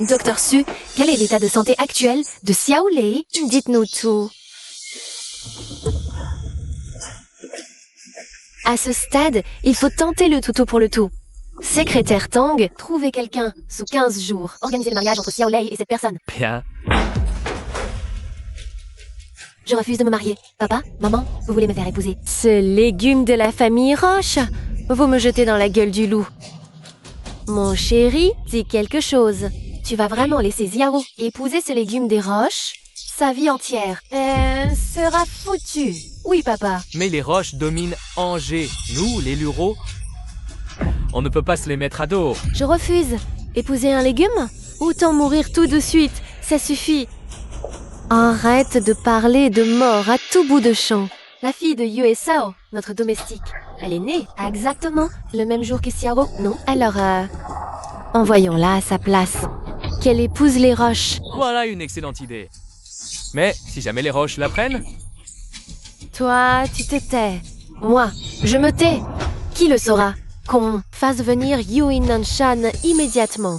Docteur Su, quel est l'état de santé actuel de Xiao Lei? Dites-nous tout. À ce stade, il faut tenter le tout pour le tout. Secrétaire Tang, trouver quelqu'un sous 15 jours. Organiser le mariage entre Xiao Lei et cette personne. Bien. Je refuse de me marier. Papa, maman, vous voulez me faire épouser? Ce légume de la famille Roche. Vous me jetez dans la gueule du loup. Mon chéri, dis quelque chose. Tu vas vraiment laisser Xiao épouser ce légume des roches? Sa vie entière sera foutue. Oui, papa. Mais les roches dominent Angers. Nous, les Luros, on ne peut pas se les mettre à dos. Je refuse. Épouser un légume? Autant mourir tout de suite. Ça suffit. Arrête de parler de mort à tout bout de champ. La fille de Yue Sao, notre domestique. Elle est née exactement le même jour que Xiao, non? Alors, envoyons-la à sa place. Qu'elle épouse les roches. Voilà une excellente idée. Mais si jamais les roches la prennent, Toi, tu te tais. Moi, je me tais. Qui le saura? Qu'on Fasse venir Yui Nanshan immédiatement.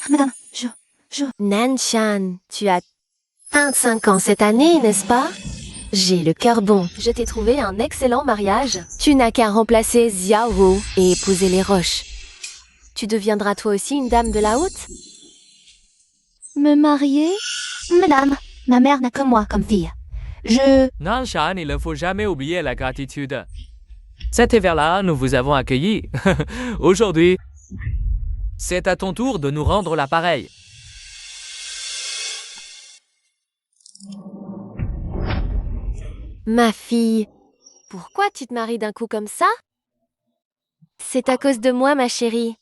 Madame, Nanshan, tu as 25 ans cette année, n'est-ce pas? J'ai le cœur bon. Je t'ai trouvé un excellent mariage. Tu n'as qu'à remplacer Xiao et épouser les roches. Tu deviendras toi aussi une dame de la haute? Me marier? Madame, ma mère n'a que moi comme fille. Nanshan, il ne faut jamais oublier la gratitude. Cet hiver-là, nous vous avons accueillis. Aujourd'hui, c'est à ton tour de nous rendre l'appareil. Ma fille, pourquoi tu te maries d'un coup comme ça? C'est à cause de moi, ma chérie.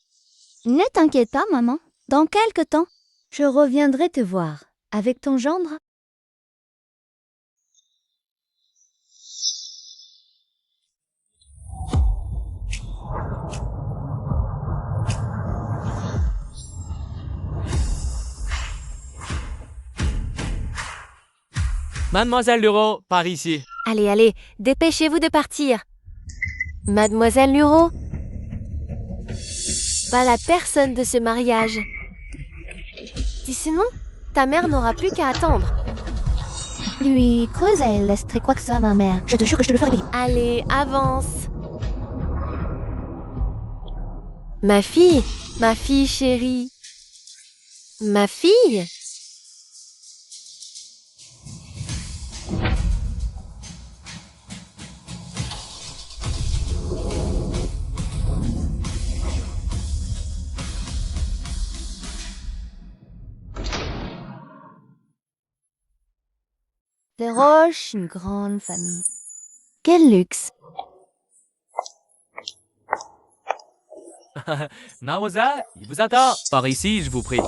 Ne t'inquiète pas, maman. Dans quelque temps, je reviendrai te voir. Avec ton gendre? Mademoiselle Luro, par ici. Allez, allez, dépêchez-vous de partir. Mademoiselle Luro, pas la personne de ce mariage. Dis sinon, ta mère n'aura plus qu'à attendre. Lui creuse, elle laisserait quoi que ce soit, ma mère. Je te jure que je te le ferai. Allez, avance. Ma fille chérie. Ma fille? Les Roches, une grande famille. Quel luxe! Mademoiselle, il vous attend. Par ici, je vous prie.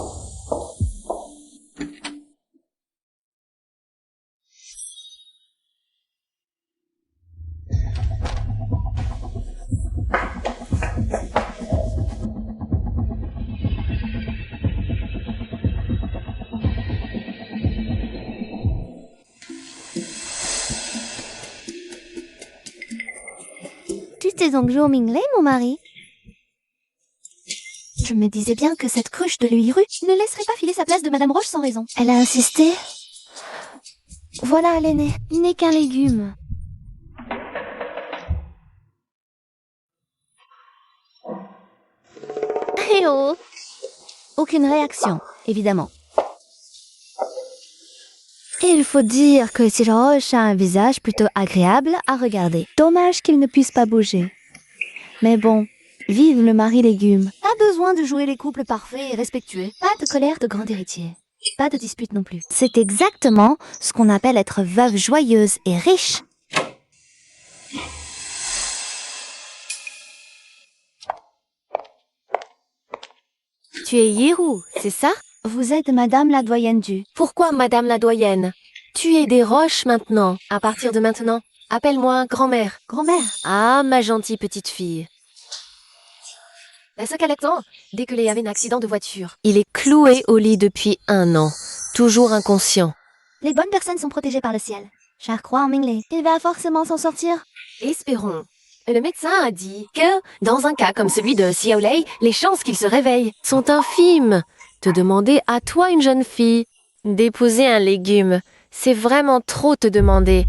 Tu t'es donc joué au Mingley, mon mari? Je me disais bien que cette cruche de l'Uiru ne laisserait pas filer sa place de Madame Roche sans raison. Elle a insisté. Voilà l'aîné. Il n'est qu'un légume. Eh oh! Aucune réaction, évidemment. Et il faut dire que Roche a un visage plutôt agréable à regarder. Dommage qu'il ne puisse pas bouger. Mais bon, vive le mari légume. Pas besoin de jouer les couples parfaits et respectueux. Pas de colère de grand héritier. Pas de dispute non plus. C'est exactement ce qu'on appelle être veuve joyeuse et riche. Tu es Yiru, c'est ça? Vous êtes madame la doyenne du. Pourquoi, Madame la doyenne? Tu es des roches maintenant. À partir de maintenant, appelle-moi grand-mère. Grand-mère. Ah, ma gentille petite fille. Est-ce qu'elle attend dès que Léa avait un accident de voiture? Il est cloué au lit depuis 1 an, toujours inconscient. Les bonnes personnes sont protégées par le ciel. Je crois en Mingley. Il va forcément s'en sortir. Espérons. Le médecin a dit que, dans un cas comme celui de Xiaolei, les chances qu'il se réveille Sont infimes. Te demander à toi, une jeune fille, d'épouser un légume, c'est vraiment trop te demander.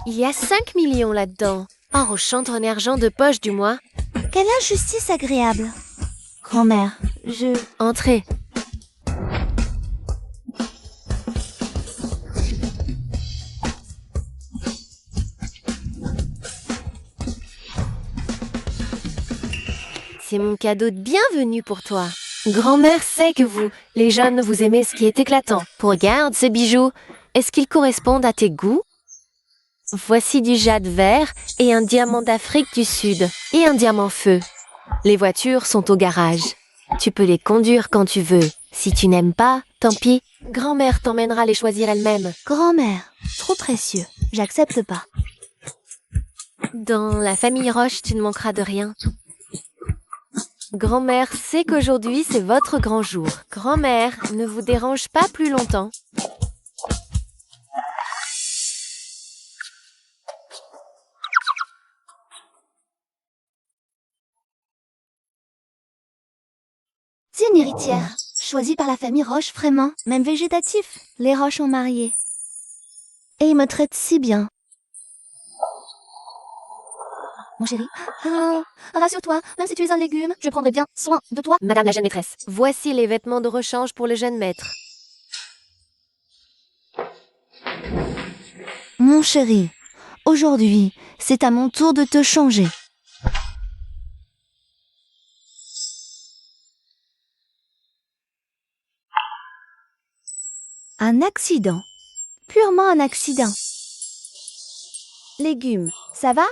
Il y a 5 millions là-dedans. Or au chantre en argent de poche du mois. Quelle injustice agréable. Grand-mère, Entrez. C'est mon cadeau de bienvenue pour toi. Grand-mère sait que vous, les jeunes, vous aimez ce qui est éclatant. Regarde ces bijoux. Est-ce qu'ils correspondent à tes goûts? Voici du jade vert et un diamant d'Afrique du Sud et un diamant feu. Les voitures sont au garage. Tu peux les conduire quand tu veux. Si tu n'aimes pas, tant pis. Grand-mère t'emmènera les choisir elle-même. grand-mère, trop précieux. J'accepte pas. Dans la famille Roche, tu ne manqueras de rien. Grand-mère sait qu'aujourd'hui, c'est votre grand jour. Grand-mère, ne vous dérange pas plus longtemps. C'est une héritière, choisie par la famille Roche vraiment, même végétatif. Les Roches ont marié. Et ils me traitent si bien. Mon chéri, rassure-toi, même si tu es un légume, je prendrai bien soin de toi. Madame la jeune maîtresse. Voici les vêtements de rechange pour le jeune maître. Mon chéri, aujourd'hui, c'est à mon tour de te changer. Un accident. Purement un accident. Légumes, ça va?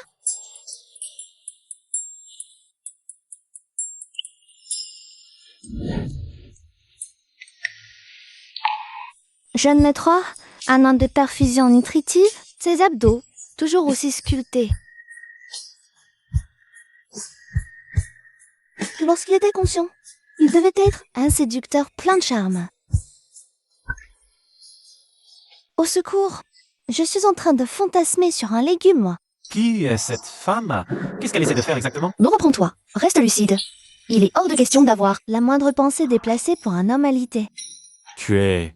Jeune maître, un an de perfusion nutritive, ses abdos, toujours aussi sculptés. Lorsqu'il était conscient, il devait être un séducteur plein de charme. Au secours, je suis en train de fantasmer sur un légume, moi. Qui est cette femme? Qu'est-ce qu'elle essaie de faire exactement? Bon, reprends-toi, reste lucide. Il est hors de question d'avoir la moindre pensée déplacée pour un homme alité. Tu es...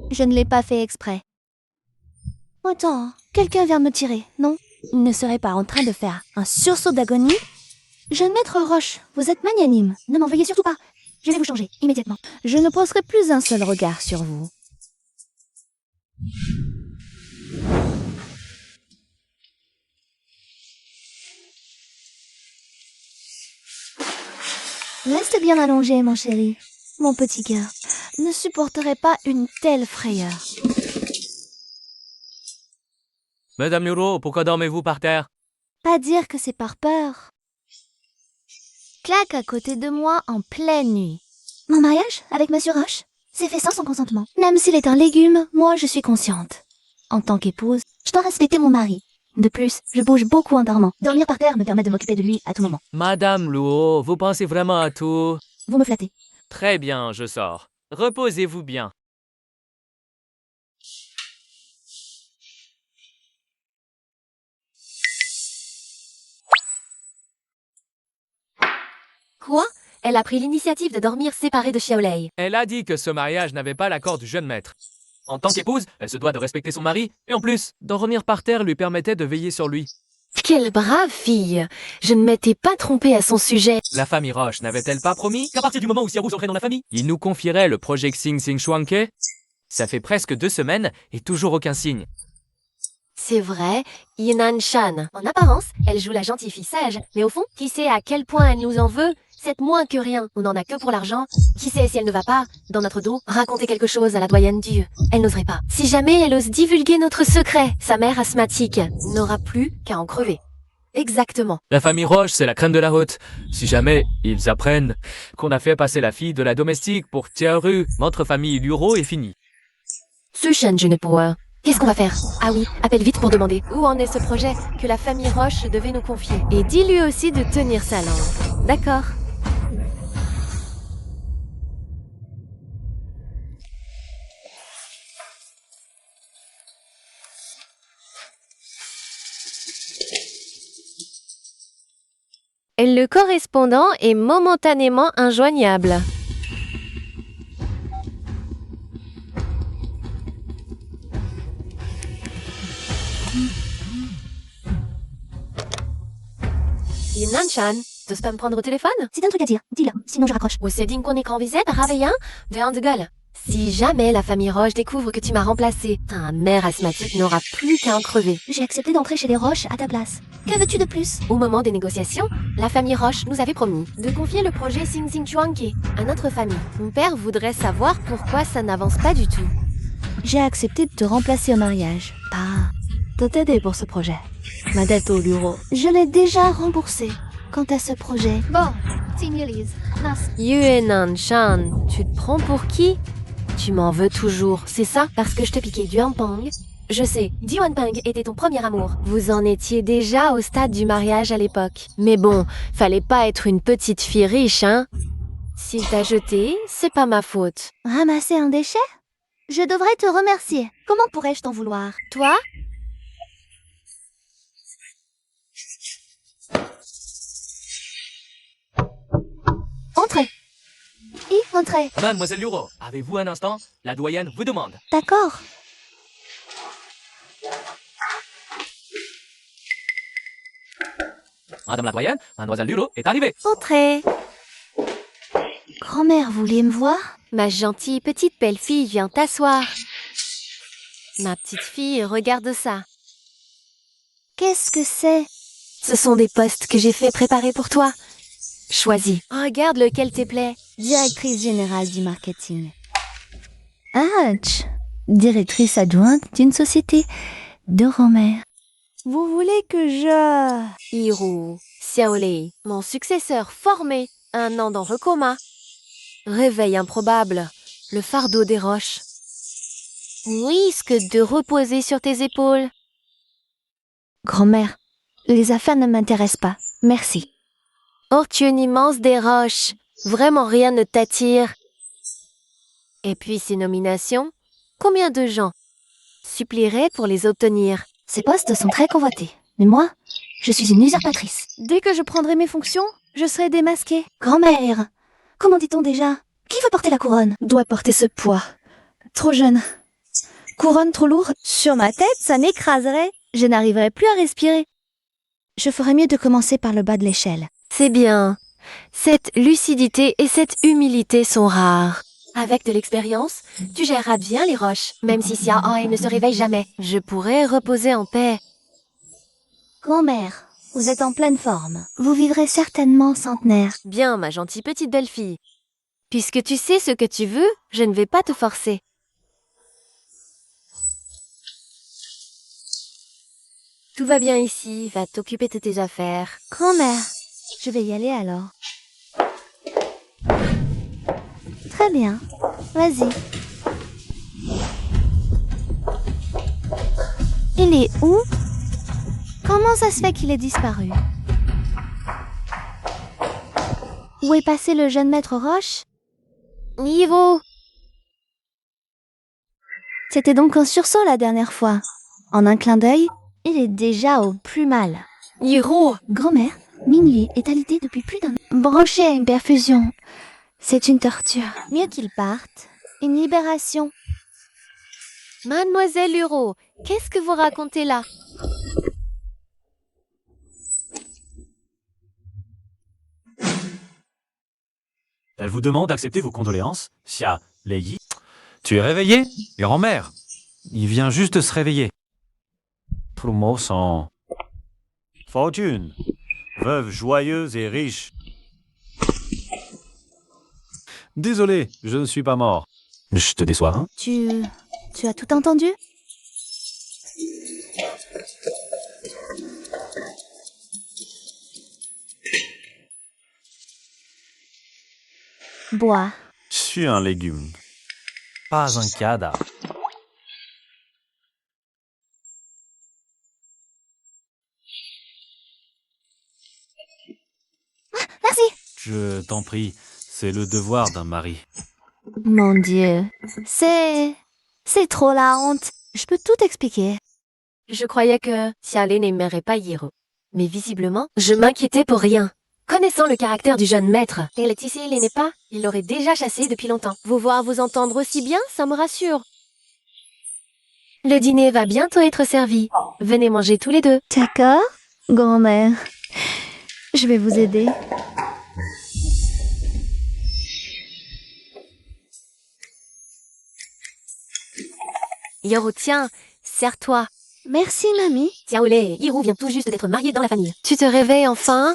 Je ne l'ai pas fait exprès. Attends, quelqu'un vient me tirer, non? Il ne serait pas en train de faire un sursaut d'agonie? Jeune maître Roche, vous êtes magnanime. Ne m'en veuillez surtout pas. Je vais vous changer, immédiatement. Je ne poserai plus un seul regard sur vous. Reste bien allongé, mon chéri. Mon petit cœur ne supporterait pas une telle frayeur. Madame Luro, pourquoi dormez-vous par terre? Pas dire que c'est par peur. Claque à côté de moi en pleine nuit. Mon mariage avec Monsieur Roche s'est fait sans son consentement. Même s'il est un légume, moi je suis consciente. En tant qu'épouse, je dois respecter mon mari. De plus, je bouge beaucoup en dormant. Dormir par terre me permet de m'occuper de lui à tout moment. Madame Luo, vous pensez vraiment à tout? Vous me flattez. Très bien, je sors. Reposez-vous bien. Quoi? Elle a pris l'initiative de dormir séparée de Xiaolei. Elle a dit que ce mariage n'avait pas l'accord du jeune maître. En tant qu'épouse, elle se doit de respecter son mari, et en plus, dormir par terre lui permettait de veiller sur lui. Quelle brave fille! Je ne m'étais pas trompée à son sujet. La famille Roche n'avait-elle pas promis qu'à partir du moment où Xiaoru entrait dans la famille, il nous confierait le projet Xing Xing Shuangke? Ça fait presque 2 semaines et toujours aucun signe. C'est vrai, Yinan Shan. En apparence, elle joue la gentille fille sage. Mais au fond, qui sait à quel point elle nous en veut? C'est moins que rien. On n'en a que pour l'argent. Qui sait si elle ne va pas, dans notre dos, raconter quelque chose à la doyenne du... Elle n'oserait pas. Si jamais elle ose divulguer notre secret, sa mère asthmatique n'aura plus qu'à en crever. Exactement. La famille Roche, c'est la crème de la route. Si jamais ils apprennent qu'on a fait passer la fille de la domestique pour Xiaoru, notre famille Luro est finie. Ce Shen je ne pourrais. Qu'est-ce qu'on va faire? Ah oui, appelle vite pour demander. Où en est ce projet que la famille Roche devait nous confier? Et dis-lui aussi de tenir sa langue. D'accord. Le correspondant est momentanément injoignable. Yinan-chan, t'oses pas me prendre au téléphone? C'est un truc à dire, dis-le, sinon je raccroche. Ou c'est digne qu'on écran visite, Raveillant, de gueule. Si jamais la famille Roche découvre que tu m'as remplacé, ta mère asthmatique n'aura plus qu'à en crever. J'ai accepté d'entrer chez les Roches à ta place. Que veux-tu de plus? Au moment des négociations, la famille Roche nous avait promis de confier le projet Sing Sing Chuanke à notre famille. Mon père voudrait savoir pourquoi ça n'avance pas du tout. J'ai accepté de te remplacer au mariage. De t'aider pour ce projet. Ma dette au bureau. Je l'ai déjà remboursée. Quant à ce projet... Bon, Lise. Yuenan-chan, tu te prends pour qui? Tu m'en veux toujours, c'est ça? Parce que je te piquais du Pang. Je sais, Pang était ton premier amour. Vous en étiez déjà au stade du mariage à l'époque. Mais bon, fallait pas être une petite fille riche, hein? S'il t'a jeté, c'est pas ma faute. Ramasser un déchet? Je devrais te remercier. Comment pourrais-je t'en vouloir? Toi? Entrez. Entrez. Mademoiselle Luro, avez-vous un instant? La doyenne vous demande. D'accord. Madame la doyenne, Mademoiselle Luro est arrivée. Entrez. Grand-mère, vous vouliez me voir? Ma gentille petite belle-fille, viens t'asseoir. Ma petite fille, regarde ça. Qu'est-ce que c'est? Ce sont des postes que j'ai fait préparer pour toi. Choisis. Regarde lequel te plaît. Directrice générale du marketing. Ouch! Directrice adjointe d'une société de grand-mère. Vous voulez que je... Hiro, Xiaolei, mon successeur formé, 1 an dans le coma. Réveil improbable, le fardeau des roches. Risque de reposer sur tes épaules. Grand-mère, les affaires ne m'intéressent pas. Merci. Fortune immense des roches. Vraiment rien ne t'attire. Et puis ces nominations, combien de gens supplieraient pour les obtenir? Ces postes sont très convoités. Mais moi, je suis une usurpatrice. Dès que je prendrai mes fonctions, je serai démasquée. Grand-mère, comment dit-on déjà? Qui veut porter la couronne? Doit porter ce poids. Trop jeune. Couronne trop lourde? Sur ma tête, ça m'écraserait. Je n'arriverai plus à respirer. Je ferais mieux de commencer par le bas de l'échelle. C'est bien. Cette lucidité et cette humilité sont rares. Avec de l'expérience, tu géreras bien les roches, même si Xia Hoi ne se réveille jamais. Je pourrais reposer en paix. Grand-mère, vous êtes en pleine forme. Vous vivrez certainement centenaire. Bien, ma gentille petite belle-fille. Puisque tu sais ce que tu veux, je ne vais pas te forcer. Tout va bien ici, va t'occuper de tes affaires. Grand-mère, je vais y aller alors. Très bien, vas-y. Il est où? Comment ça se fait qu'il ait disparu? Où est passé le jeune maître Roche? Niveau. C'était donc un sursaut la dernière fois. En un clin d'œil, il est déjà au plus mal. Hiro. Grand-mère, Mingli est alité depuis plus d'un an. Branché à une perfusion. C'est une torture. Mieux qu'il parte. Une libération. Mademoiselle Huro, qu'est-ce que vous racontez là? Elle vous demande d'accepter vos condoléances, Xia Lei. Tu es réveillé, grand-mère? Il vient juste de se réveiller. Promotion. Fortune. Veuve joyeuse et riche. Désolé, je ne suis pas mort. Je te déçois, hein? Tu as tout entendu? Bois. Je suis un légume. Pas un cadavre. Je t'en prie, c'est le devoir d'un mari. Mon Dieu, c'est trop la honte. Je peux tout expliquer. Je croyais que Xiaolei n'aimerait pas Hiro. Mais visiblement, je m'inquiétais pour rien. Connaissant le caractère du jeune maître, et Laetitia il n'est pas, il l'aurait déjà chassé depuis longtemps. Vous voir vous entendre aussi bien, ça me rassure. Le dîner va bientôt être servi. Venez manger tous les deux. D'accord, grand-mère. Je vais vous aider. Hiro, tiens, serre-toi. Merci, mamie. Xiaolei et Hiro vient tout juste d'être mariés dans la famille. Tu te réveilles enfin?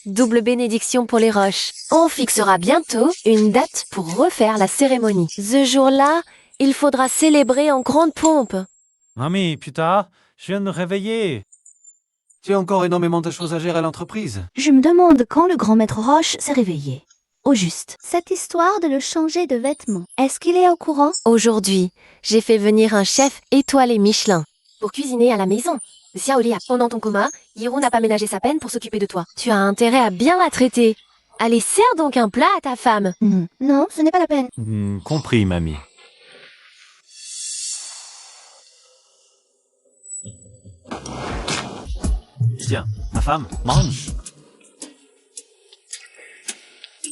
Double bénédiction pour les roches. On fixera bientôt une date pour refaire la cérémonie. Ce jour-là, il faudra célébrer en grande pompe. Mamie, plus tard, je viens de me réveiller. Tu as encore énormément de choses à gérer à l'entreprise. Je me demande quand le grand maître Roche s'est réveillé. Au juste. Cette histoire de le changer de vêtements, est-ce qu'il est au courant? Aujourd'hui, j'ai fait venir un chef étoilé Michelin. Pour cuisiner à la maison. Xiaolei, pendant ton coma, Hiro n'a pas ménagé sa peine pour s'occuper de toi. Tu as intérêt à bien la traiter. Allez, sers donc un plat à ta femme. Non, ce n'est pas la peine. Compris, mamie. Tiens, ma femme, mange.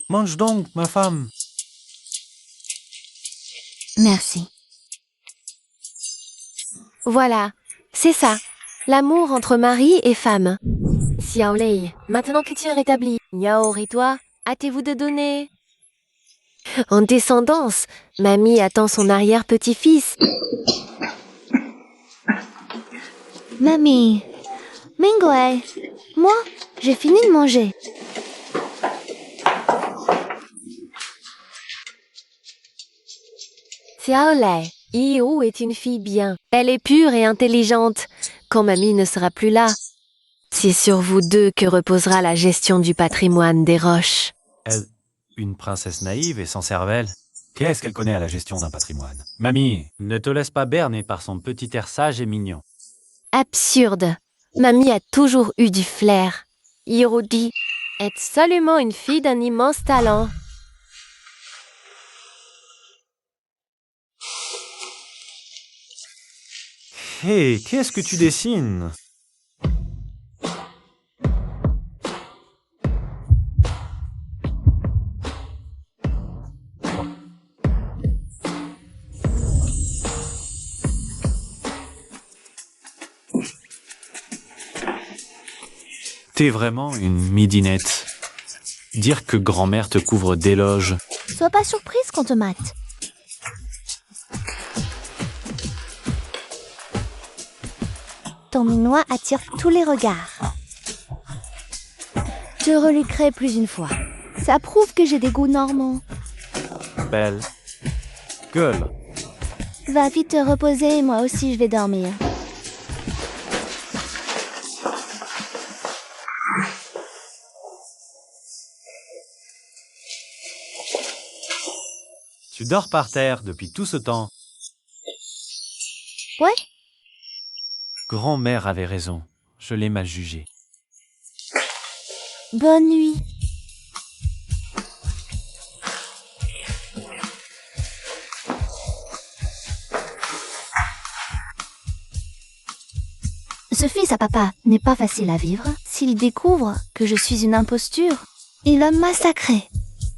Mange donc, ma femme. Merci. Voilà, c'est ça. L'amour entre mari et femme. Xiaolei, maintenant que tu es rétabli, Niaor et toi, hâtez-vous de donner. En descendance, mamie attend son arrière-petit-fils. Mamie, Mingwei, moi, j'ai fini de manger. Xiaolei, Hiro est une fille bien. Elle est pure et intelligente. Quand mamie ne sera plus là, c'est sur vous deux que reposera la gestion du patrimoine des roches. Elle, une princesse naïve et sans cervelle. Qu'est-ce qu'elle connaît à la gestion d'un patrimoine? Mamie, ne te laisse pas berner par son petit air sage et mignon. Absurde. Mamie a toujours eu du flair. Hiro dit être seulement une fille d'un immense talent. Hé, qu'est-ce que tu dessines? T'es vraiment une midinette. Dire que grand-mère te couvre d'éloges. Sois pas surprise qu'on te mate. Ton minois attire tous les regards. Je reluquerai plus une fois. Ça prouve que j'ai des goûts normaux. Belle. Gueule. Va vite te reposer, moi aussi je vais dormir. Tu dors par terre depuis tout ce temps. Ouais? Grand-mère avait raison. Je l'ai mal jugée. Bonne nuit. Ce fils à papa n'est pas facile à vivre. S'il découvre que je suis une imposture, il va me massacrer.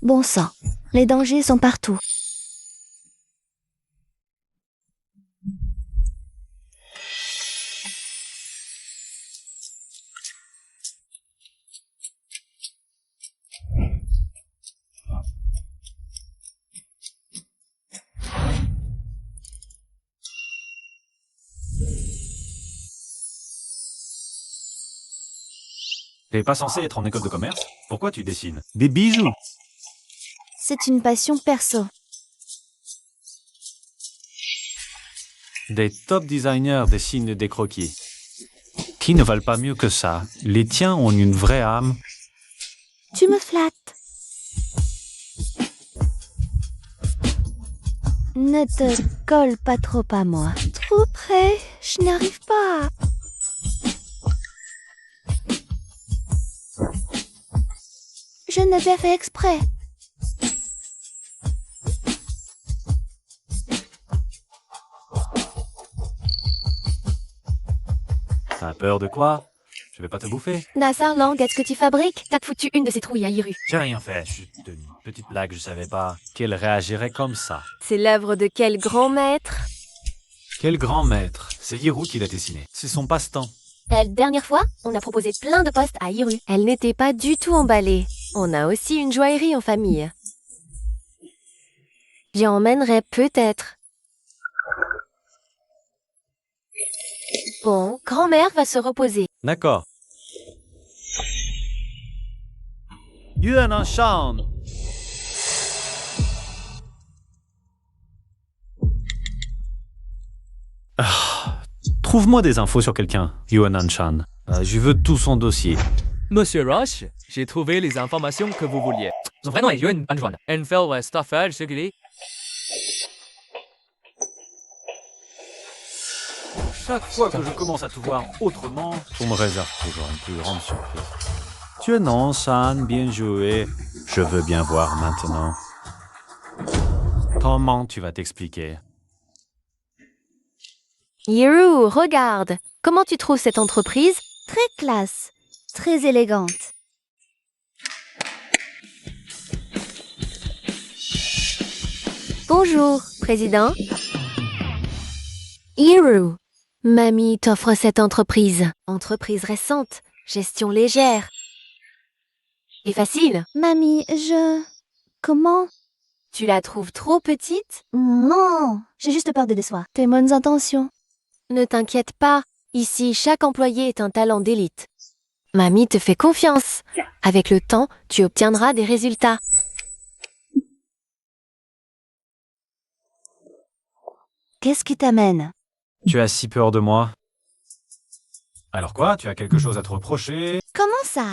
Bon sang, les dangers sont partout. T'es pas censé être en école de commerce? Pourquoi tu dessines? Des bijoux. C'est une passion perso. Des top designers dessinent des croquis. Qui ne valent pas mieux que ça? Les tiens ont une vraie âme. Tu me flattes. Ne te colle pas trop à moi. Trop près, je n'arrive pas. Je ne l'ai pas fait exprès. T'as peur de quoi? Je vais pas te bouffer. Nassar Lang, est-ce que tu fabriques? T'as foutu une de ces trouilles à Iru. J'ai rien fait, chut, une petite blague, je savais pas qu'elle réagirait comme ça. C'est l'œuvre de quel grand maître? Quel grand maître. C'est Hiro qui l'a dessiné. C'est son passe-temps. La dernière fois, on a proposé plein de postes à Iru. Elle n'était pas du tout emballée. On a aussi une joaillerie en famille. J'y emmènerai peut-être. Bon, grand-mère va se reposer. D'accord. Yuan Anshan. Trouve-moi des infos sur quelqu'un, Yuan Anshan. Je veux tout son dossier. Monsieur Roche, j'ai trouvé les informations que vous vouliez. Son vrai nom est Yuan Anjuan. Enfeld est Staffel, ce qu'il est. Chaque fois que je commence à tout voir autrement, on me réserve toujours une plus grande surprise. Yuan Anshan, bien joué. Je veux bien voir maintenant. Comment tu vas t'expliquer? Yiru, regarde. Comment tu trouves cette entreprise? Très classe. Très élégante. Bonjour, président. Yiru, mamie t'offre cette entreprise. Entreprise récente, gestion légère. Et facile. Mamie, Comment? Tu la trouves trop petite? Non, j'ai juste peur de décevoir. Tes bonnes intentions. Ne t'inquiète pas, ici chaque employé est un talent d'élite. Mamie te fait confiance. Avec le temps, tu obtiendras des résultats. Qu'est-ce qui t'amène? Tu as si peur de moi. Alors quoi? Tu as quelque chose à te reprocher? Comment ça?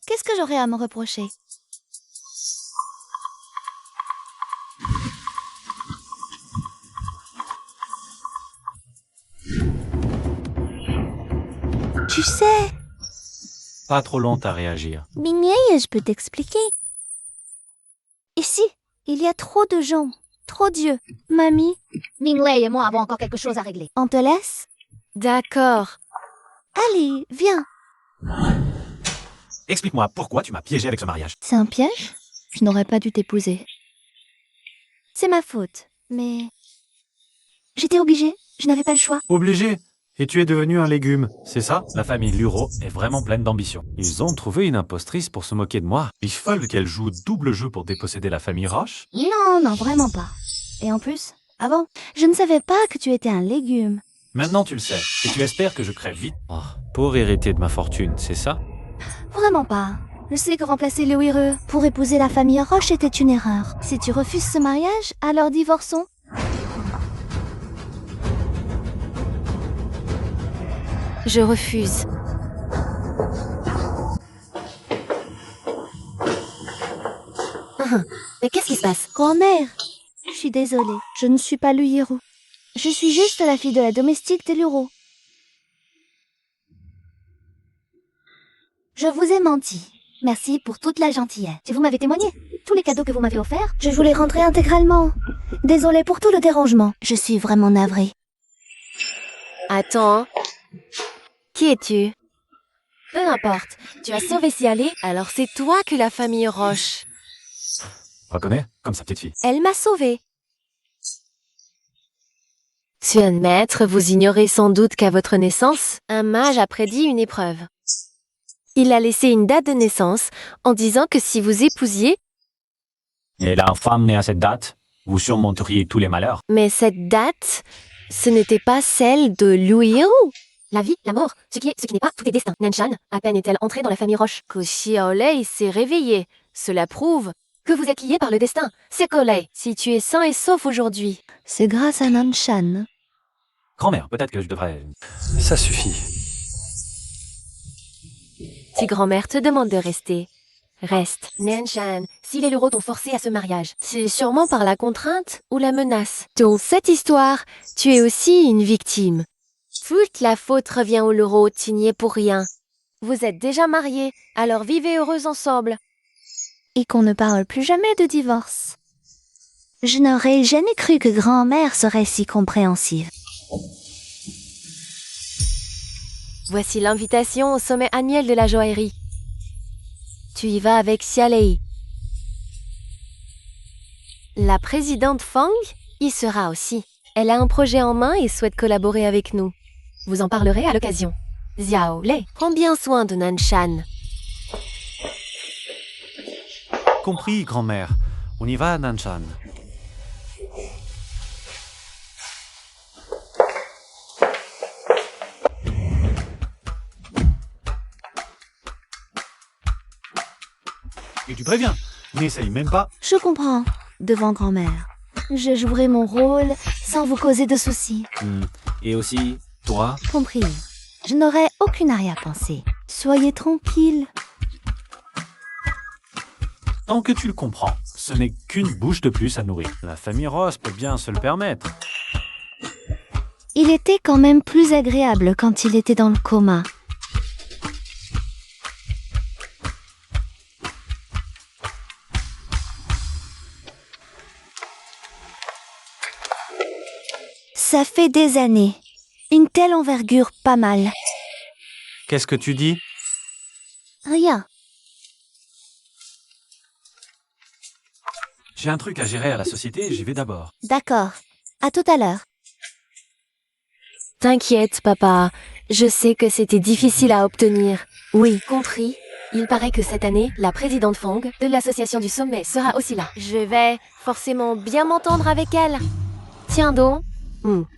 Qu'est-ce que j'aurais à me reprocher? Tu sais, Pas trop long à réagir. Mingwei, je peux t'expliquer. Ici, il y a trop de gens, trop d'yeux. Mamie, Mingwei et moi avons encore quelque chose à régler. on te laisse? D'accord. Allez, viens. Explique-moi pourquoi tu m'as piégé avec ce mariage. C'est un piège? Je n'aurais pas dû t'épouser. C'est ma faute, mais... J'étais obligée, je n'avais pas le choix. Obligé. Et tu es devenu un légume, c'est ça? La famille Luro est vraiment pleine d'ambition. Ils ont trouvé une impostrice pour se moquer de moi. Ils veulent qu'elle joue double jeu pour déposséder la famille Roche? Non, non, vraiment pas. Et en plus, avant, je ne savais pas que tu étais un légume. Maintenant tu le sais, et tu espères que je crève vite. Oh, pour hériter de ma fortune, c'est ça? Vraiment pas. Je sais que remplacer le Wireux pour épouser la famille Roche était une erreur. Si tu refuses ce mariage, alors divorçons. Je refuse. Mais qu'est-ce qui se passe? Grand-mère, je suis désolée, je ne suis pas Luyiro. Je suis juste la fille de la domestique de Luro. Je vous ai menti. Merci pour toute la gentillesse. Si vous m'avez témoigné, tous les cadeaux que vous m'avez offerts, Je voulais rentrer intégralement. Désolée pour tout le dérangement. Je suis vraiment navrée. Attends. Qui es-tu? peu importe. Tu as sauvé Sialé. Alors c'est toi que la famille Roche. Reconnais? Comme sa petite fille. Elle m'a sauvée. Tuan Maître, vous ignorez sans doute qu'à votre naissance, un mage a prédit une épreuve. Il a laissé une date de naissance en disant que si vous épousiez, Et la femme née à cette date, vous surmonteriez tous les malheurs. mais cette date, ce n'était pas celle de Louis-Héroux. La vie, la mort, ce qui n'est pas, tout est destin. Nanshan, à peine est-elle entrée dans la famille Roche. Que Xiaolei s'est réveillé. Cela prouve Que vous êtes liés par le destin. C'est Kolei. si tu es sain et sauf aujourd'hui. C'est grâce à Nanshan. Grand-mère, peut-être que je devrais... Ça suffit. Si grand-mère te demande de rester, reste. Nanshan, si les Luro t'ont forcé à ce mariage, C'est sûrement par la contrainte ou la menace. Dans cette histoire, tu es aussi une victime. Toute la faute revient au Loro, tu n'y es pour rien. Vous êtes déjà mariés, alors vivez heureux ensemble. et qu'on ne parle plus jamais de divorce. Je n'aurais jamais cru que grand-mère serait si compréhensive. Voici l'invitation au sommet annuel de la joaillerie. Tu y vas avec Xialei. La présidente Fang y sera aussi. Elle a un projet en main et souhaite collaborer avec nous. Vous en parlerez à l'occasion. Xiao Lei. Prends bien soin de Nanshan. Compris, grand-mère. On y va à Nanshan. Et tu préviens, n'essaye même pas. Je comprends. Devant grand-mère. Je jouerai mon rôle sans vous causer de soucis. Et aussi, toi, Compris. Je n'aurai aucune arrière-pensée. Soyez tranquille. Tant que tu le comprends, ce n'est qu'une bouche de plus à nourrir. La famille Ross peut bien se le permettre. Il était quand même plus agréable quand il était dans le coma. Ça fait des années. Une telle envergure, pas mal. Qu'est-ce que tu dis? Rien. J'ai un truc à gérer à la société, j'y vais d'abord. D'accord. À tout à l'heure. T'inquiète, papa. Je sais que c'était difficile à obtenir. Oui. Compris. Il paraît que cette année, la présidente Fang de l'association du sommet sera aussi là. Je vais forcément bien m'entendre avec elle. Tiens donc.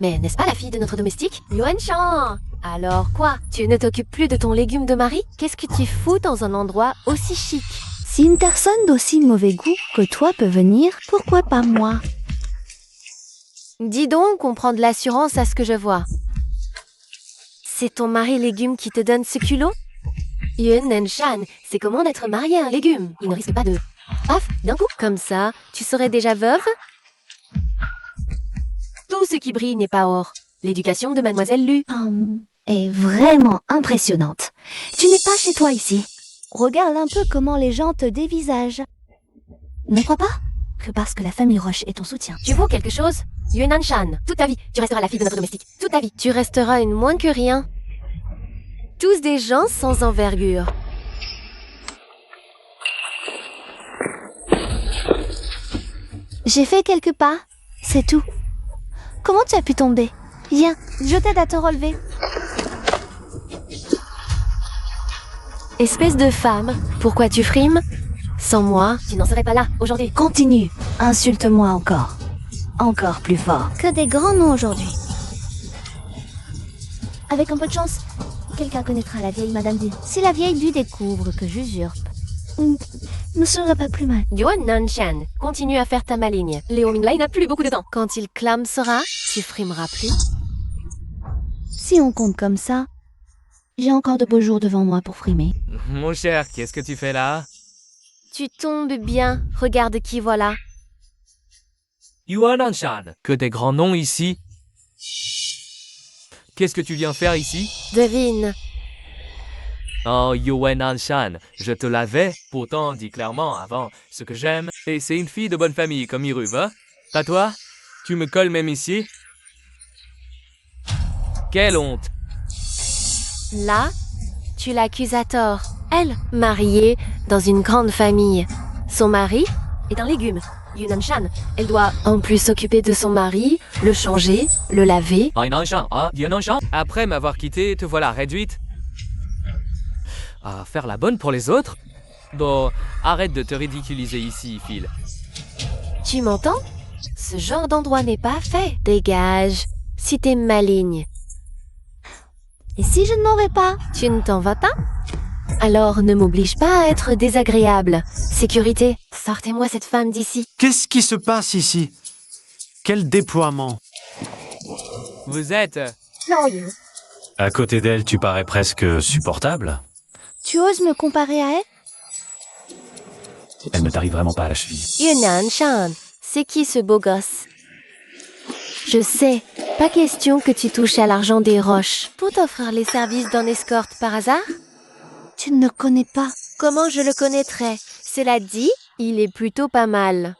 Mais n'est-ce pas la fille de notre domestique, Yuan Shan? Alors quoi? Tu ne t'occupes plus de ton légume de mari? Qu'est-ce que tu fous dans un endroit aussi chic? Si une personne d'aussi mauvais goût que toi peut venir, pourquoi pas moi? Dis donc, on prend de l'assurance à ce que je vois. C'est ton mari légume qui te donne ce culot? Yun Nanshan, c'est comment d'être marié à un légume. Il ne risque pas de... Paf, d'un coup. Comme ça, tu serais déjà veuve? Tout ce qui brille n'est pas or. L'éducation de Mademoiselle Lu. Est vraiment impressionnante. Tu n'es pas chez toi ici. Regarde un peu comment les gens te dévisagent. Ne crois pas que parce que la famille Roche est ton soutien. Tu vaux quelque chose? Yun Nanshan, toute ta vie, tu resteras la fille de notre domestique. Toute ta vie. Tu resteras une moins que rien. Tous des gens sans envergure. J'ai fait quelques pas, c'est tout. Comment tu as pu tomber? Viens, je t'aide à te relever. Espèce de femme, pourquoi tu frimes? Sans moi, Tu n'en serais pas là, aujourd'hui. Continue, insulte-moi encore. Encore plus fort. Que des grands noms aujourd'hui. Avec un peu de chance, quelqu'un connaîtra la vieille Madame Du. Si la vieille Du découvre que j'usurpe, ne serait pas plus mal. Yuan Nanshan, continue à faire ta maligne. Léo Minglai n'a plus beaucoup de temps. quand il clame sera, tu frimeras plus. Si on compte comme ça, j'ai encore de beaux jours devant moi pour frimer. Mon cher, qu'est-ce que tu fais là? Tu tombes bien, regarde qui voilà. Yuan Anshan. Que des grands noms ici. Qu'est-ce que tu viens faire ici? Devine. Oh, Yuan Anshan, je te l'avais pourtant dit clairement avant. Ce que j'aime, et c'est une fille de bonne famille comme Iruv, hein? Pas toi? Tu me colles même ici? Quelle honte! Là, tu l'accuses à tort. Elle, mariée dans une grande famille. Son mari est un légume. Yun Nanshan, elle doit en plus s'occuper de son mari, le changer, le laver. Après m'avoir quitté, te voilà réduite à faire la bonne pour les autres? Bon, arrête de te ridiculiser ici, Phil. Tu m'entends? Ce genre d'endroit n'est pas fait. dégage. Si t'es maligne, Et si je ne m'en vais pas? tu ne t'en vas pas? Alors ne m'oblige pas à être désagréable. Sécurité, sortez-moi cette femme d'ici. Qu'est-ce qui se passe ici? Quel déploiement! Vous êtes... Non, Yun. À côté d'elle, tu parais presque supportable. Tu oses me comparer à elle? Elle ne t'arrive vraiment pas à la cheville. Yunan Shan, c'est qui ce beau gosse? Je sais, pas question que tu touches à l'argent des roches. Pour t'offrir les services d'un escorte par hasard? Tu ne le connais pas. Comment je le connaîtrais? Cela dit, Il est plutôt pas mal.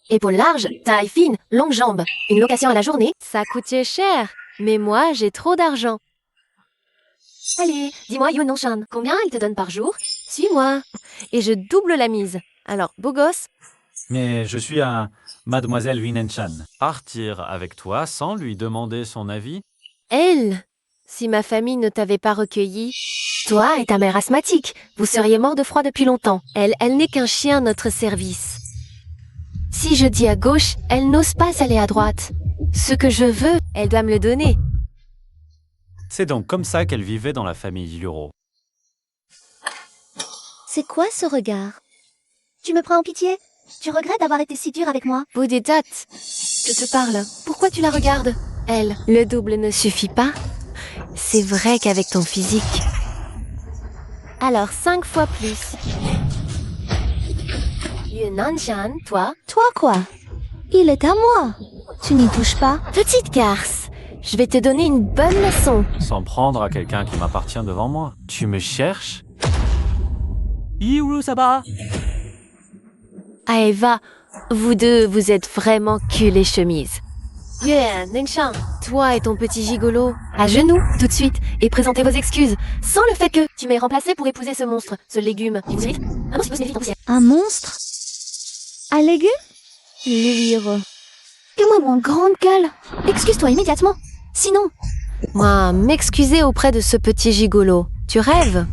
Épaules larges, taille fine, longues jambes. Une location à la journée. Ça coûtait cher, mais moi, j'ai trop d'argent. Allez, dis-moi Yoon Shan, combien il te donne par jour? Suis-moi. Et je double la mise. Alors, beau gosse, Mais je suis à Mademoiselle Winenchan. Partir avec toi sans lui demander son avis? elle, si ma famille ne t'avait pas recueilli, Toi et ta mère asthmatique, vous seriez mort de froid depuis longtemps. elle n'est qu'un chien à notre service. Si je dis à gauche, elle n'ose pas aller à droite. Ce que je veux, Elle doit me le donner. C'est donc comme ça qu'elle vivait dans la famille Luro. C'est quoi ce regard? Tu me prends en pitié? Tu regrettes d'avoir été si dur avec moi? Beau des dates, je te parle. Pourquoi tu la regardes? Elle. le double ne suffit pas. C'est vrai qu'avec ton physique. Alors 5 fois plus. Yoon Shan, toi, Toi quoi? Il est à moi. Tu n'y touches pas? Petite garce, je vais te donner une bonne leçon. S'en prendre à quelqu'un qui m'appartient devant moi. Tu me cherches? Iru Saba. Ah Eva, vous deux, vous êtes vraiment cul et chemise. Yoon Shan, Toi et ton petit gigolo. à genoux, tout de suite, et présentez vos excuses, sans le fait que tu m'aies remplacé pour épouser ce monstre, ce légume. Il vous mérite un monstre qui peut se mériter en poussière. Un monstre? Un légume? Lire. Fais-moi mon grande gueule. Excuse-toi immédiatement. Sinon, Moi, m'excuser auprès de ce petit gigolo. Tu rêves?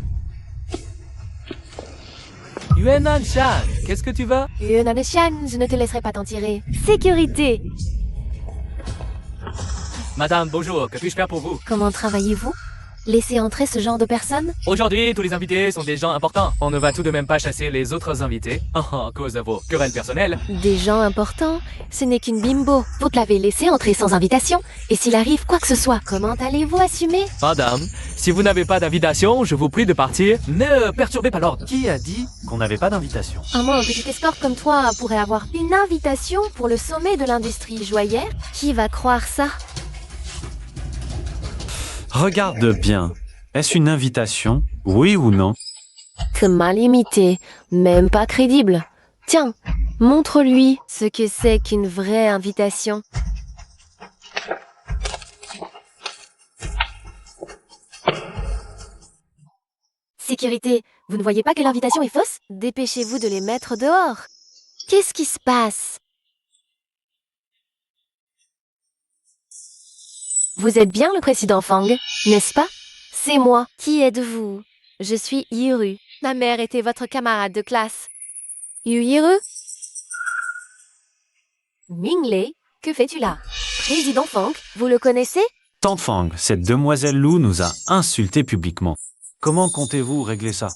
Yuan Shan, qu'est-ce que tu veux? Yoon Shan, je ne te laisserai pas t'en tirer. Sécurité. Madame, bonjour, que puis-je faire pour vous? Comment travaillez-vous? Laissez entrer ce genre de personnes? Aujourd'hui, tous les invités sont des gens importants. On ne va tout de même pas chasser les autres invités à cause de vos querelles personnelles. Des gens importants, ce n'est qu'une bimbo. Vous te l'avez laissé entrer sans invitation. Et s'il arrive quoi que ce soit, comment allez-vous assumer? Madame, si vous n'avez pas d'invitation, je vous prie de partir. Ne perturbez pas l'ordre. Qui a dit qu'on n'avait pas d'invitation? Un moins, un petit escorte comme toi pourrait avoir une invitation pour le sommet de l'industrie joaillère. Qui va croire ça? Regarde bien. Est-ce une invitation? Oui ou non? Que mal imité, même pas crédible. Tiens, montre-lui ce que c'est qu'une vraie invitation. Sécurité, vous ne voyez pas que l'invitation est fausse? Dépêchez-vous de les mettre dehors. Qu'est-ce qui se passe? Vous êtes bien le président Fang, n'est-ce pas? C'est moi. Qui êtes-vous? Je suis Yiru. Ma mère était votre camarade de classe. Yiru? Mingley, que fais-tu là? Président Fang, Vous le connaissez? Tante Fang, cette demoiselle Lou nous a insultés publiquement. Comment comptez-vous régler ça?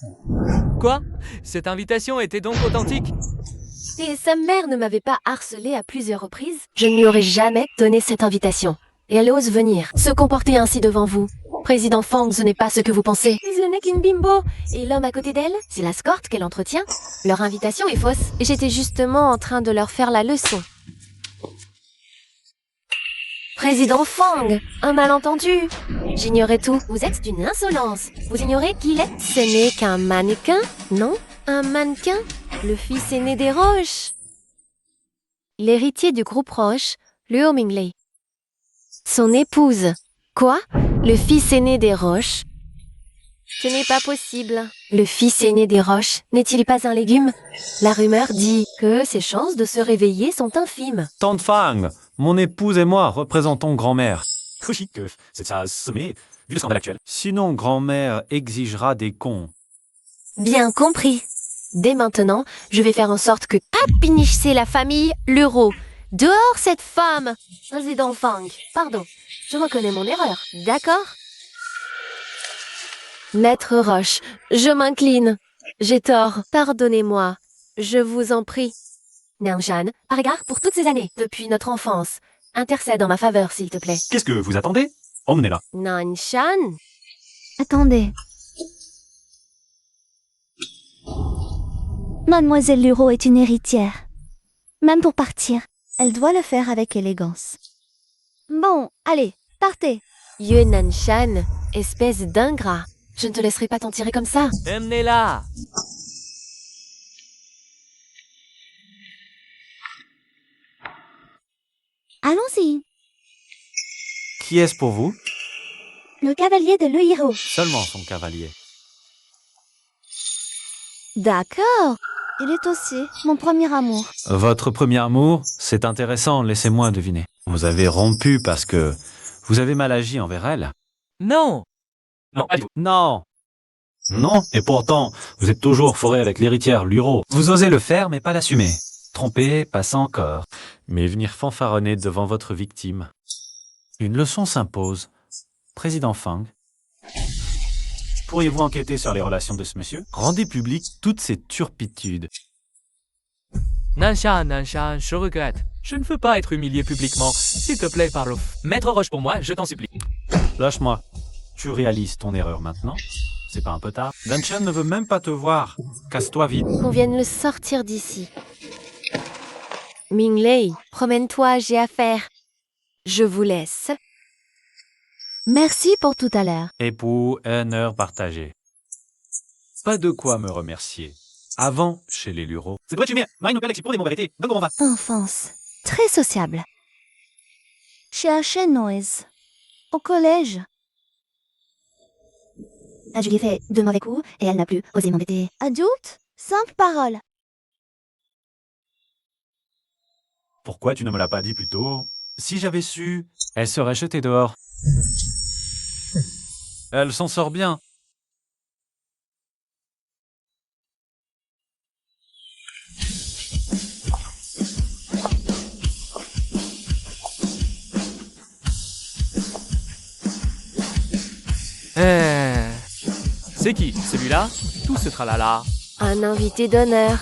Quoi? Cette invitation était donc authentique? et sa mère ne m'avait pas harcelé à plusieurs reprises, je ne lui aurais jamais donné cette invitation. Et elle ose venir, se comporter ainsi devant vous. Président Fang, ce n'est pas ce que vous pensez. Mais ce n'est qu'une bimbo. Et l'homme à côté d'elle, c'est l'escorte qu'elle entretient. Leur invitation est fausse. J'étais justement en train de leur faire la leçon. Président Fang, un malentendu. J'ignorais tout. Vous êtes d'une insolence. Vous ignorez qui il est? Ce n'est qu'un mannequin, non? Un mannequin? Le fils aîné des Roches. L'héritier du groupe Roche, le Homingley. Son épouse. Quoi? Le fils aîné des Roches? Ce n'est pas possible. Le fils aîné des Roches n'est-il pas un légume? La rumeur dit que ses chances de se réveiller sont infimes. Tante Fang, mon épouse et moi représentons grand-mère. Oui, que c'est ça, mais vu le scandale actuel. Sinon, grand-mère exigera des cons. Bien compris. Dès maintenant, je vais faire en sorte que... Pinissez la famille Luro. Dehors cette femme! Président Fang, pardon, je reconnais mon erreur. D'accord? Maître Roche, je m'incline. J'ai tort. Pardonnez-moi. Je vous en prie. Nanshan, par égard pour toutes ces années, depuis notre enfance, intercède en ma faveur, s'il te plaît. Qu'est-ce que vous attendez? Emmenez-la. Nanshan? attendez. Mademoiselle Luro est une héritière. Même pour partir, elle doit le faire avec élégance. Bon, allez, partez. Yue Nanshan, espèce d'ingrat. Je ne te laisserai pas t'en tirer comme ça. Emmenez-la! Allons-y. Qui est-ce pour vous? Le cavalier de l'Uiro. Seulement son cavalier. D'accord. Il est aussi mon premier amour. Votre premier amour, c'est intéressant, laissez-moi deviner. Vous avez rompu parce que vous avez mal agi envers elle? Non. Non, pas du tout. Non. Non, et pourtant, vous êtes toujours foré avec l'héritière Luro. Vous osez le faire, mais pas l'assumer. Tromper passe encore. Mais venir fanfaronner devant votre victime. Une leçon s'impose. Président Fang. Pourriez-vous enquêter sur les relations de ce monsieur? Rendez public toutes ces turpitudes. Nanshan, Nanshan, je regrette. Je ne veux pas être humilié publiquement. S'il te plaît, parle. Maître Roche pour moi, je t'en supplie. Lâche-moi. Tu réalises ton erreur maintenant? C'est pas un peu tard? Danshan ne veut même pas te voir. Casse-toi vite. Qu'on vienne le sortir d'ici. Minglei, promène-toi, j'ai affaire. Je vous laisse. Merci pour tout à l'heure. Époux, honneur partagé. Pas de quoi me remercier. Avant, chez les Luro. C'est toi, tu mets. Marie nous perd pour des mots vérités. Donc on va. Enfance. Très sociable. Chez H. Noise. Au collège. Je lui ai fait 2 mauvais coups et elle n'a plus osé m'embêter. Adulte. Simple parole. Pourquoi tu ne me l'as pas dit plus tôt? Si j'avais su, elle serait jetée dehors. Elle s'en sort bien. C'est qui? Celui-là? Tout ce tralala. Un invité d'honneur.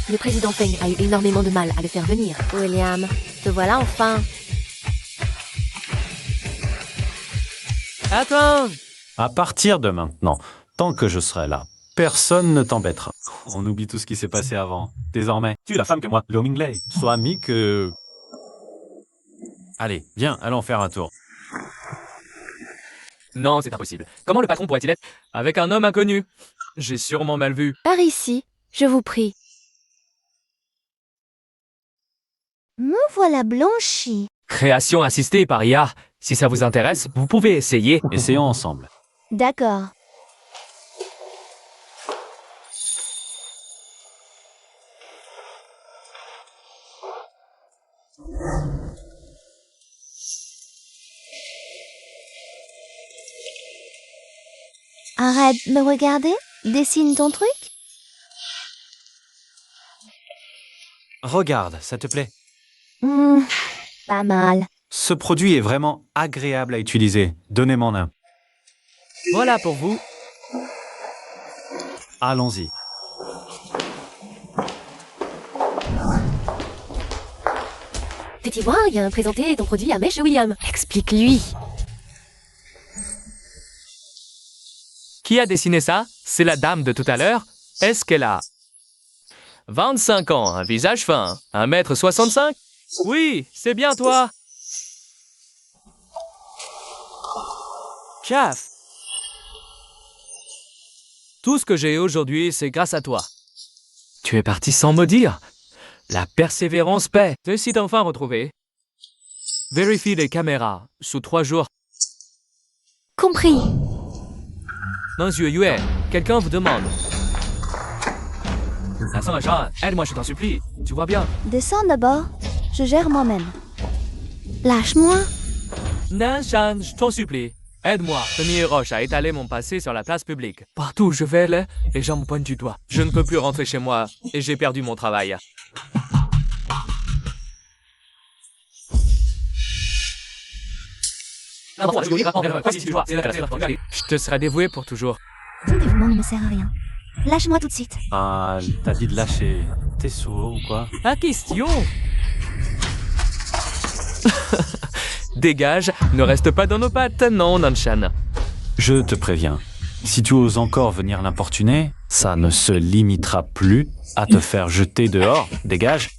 Le président Feng a eu énormément de mal à le faire venir. William, te voilà enfin. Attends! À partir de maintenant, tant que je serai là, personne ne t'embêtera. On oublie tout ce qui s'est passé avant. Désormais, tu es la femme que moi, Liu Minglei. Sois ami que... Allez, viens, allons faire un tour. Non, c'est impossible. Comment le patron pourrait-il être avec un homme inconnu? J'ai sûrement mal vu. Par ici, je vous prie. Me voilà blanchi. Création assistée par IA. Si ça vous intéresse, vous pouvez essayer. Essayons ensemble. D'accord. Arrête de me regarder. Dessine ton truc. Regarde, ça te plaît? Pas mal. Ce produit est vraiment agréable à utiliser. Donnez-moi un. Voilà pour vous. Allons-y. Petit voir, il a présenté ton produit à Mèche William. Explique-lui. Qui a dessiné ça? C'est la dame de tout à l'heure. Est-ce qu'elle a 25 ans, un visage fin, 1m65? Oui, c'est bien toi. Caf. Tout ce que j'ai aujourd'hui, c'est grâce à toi. Tu es parti sans me dire. La persévérance paie. Te site enfin retrouvé. Vérifie les caméras. Sous 3 jours. Compris. Monsieur Yue, quelqu'un vous demande. Nanshan, aide-moi, je t'en supplie. Tu vois bien. Descends d'abord. Je gère moi-même. Lâche-moi. Nanshan, je t'en supplie. Aide-moi. Premier Roche a étalé mon passé sur la place publique. Partout où je vais, les gens me pointent du doigt. Je ne peux plus rentrer chez moi et j'ai perdu mon travail. Je te serai dévoué pour toujours. Ton dévouement ne me sert à rien. Lâche-moi tout de suite. Ah, t'as dit de lâcher. T'es sourd ou quoi? La question. Dégage, ne reste pas dans nos pattes, non, Nanshan. Je te préviens. Si tu oses encore venir l'importuner, ça ne se limitera plus à te faire jeter dehors. Dégage.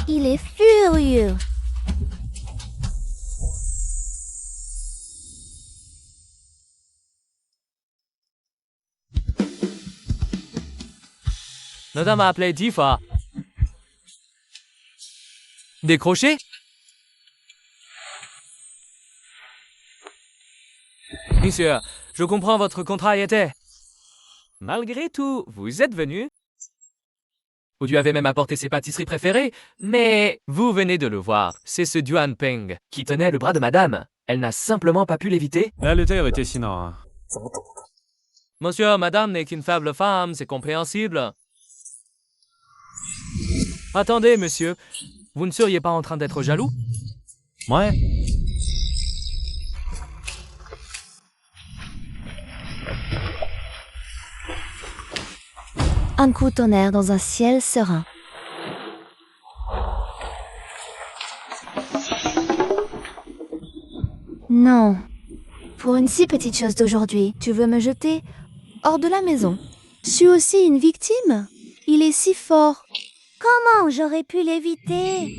Il est furieux. Notre dame a appelé 10 fois. Décroché? Monsieur, je comprends votre contrat était. Malgré tout, vous êtes venu. Vous lui avez même apporté ses pâtisseries préférées, mais vous venez de le voir. C'est ce Duan Peng qui tenait le bras de madame. Elle n'a simplement pas pu l'éviter. Le thé était sinon. Monsieur, madame n'est qu'une faible femme, c'est compréhensible. Attendez, monsieur, vous ne seriez pas en train d'être jaloux? Ouais. Un coup tonnerre dans un ciel serein. Non. Pour une si petite chose d'aujourd'hui, tu veux me jeter hors de la maison. Je suis aussi une victime. Il est si fort. Comment j'aurais pu l'éviter?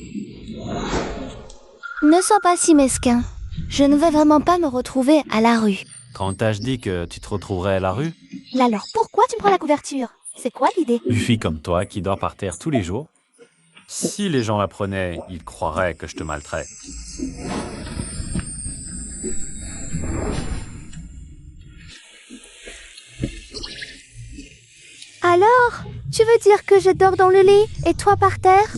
Ne sois pas si mesquin. Je ne veux vraiment pas me retrouver à la rue. Quand t'as dit que tu te retrouverais à la rue, Alors pourquoi tu me prends la couverture? C'est quoi l'idée? une fille comme toi qui dort par terre tous les jours, si les gens l'apprenaient, ils croiraient que je te maltraite. Alors, tu veux dire que je dors dans le lit et toi par terre?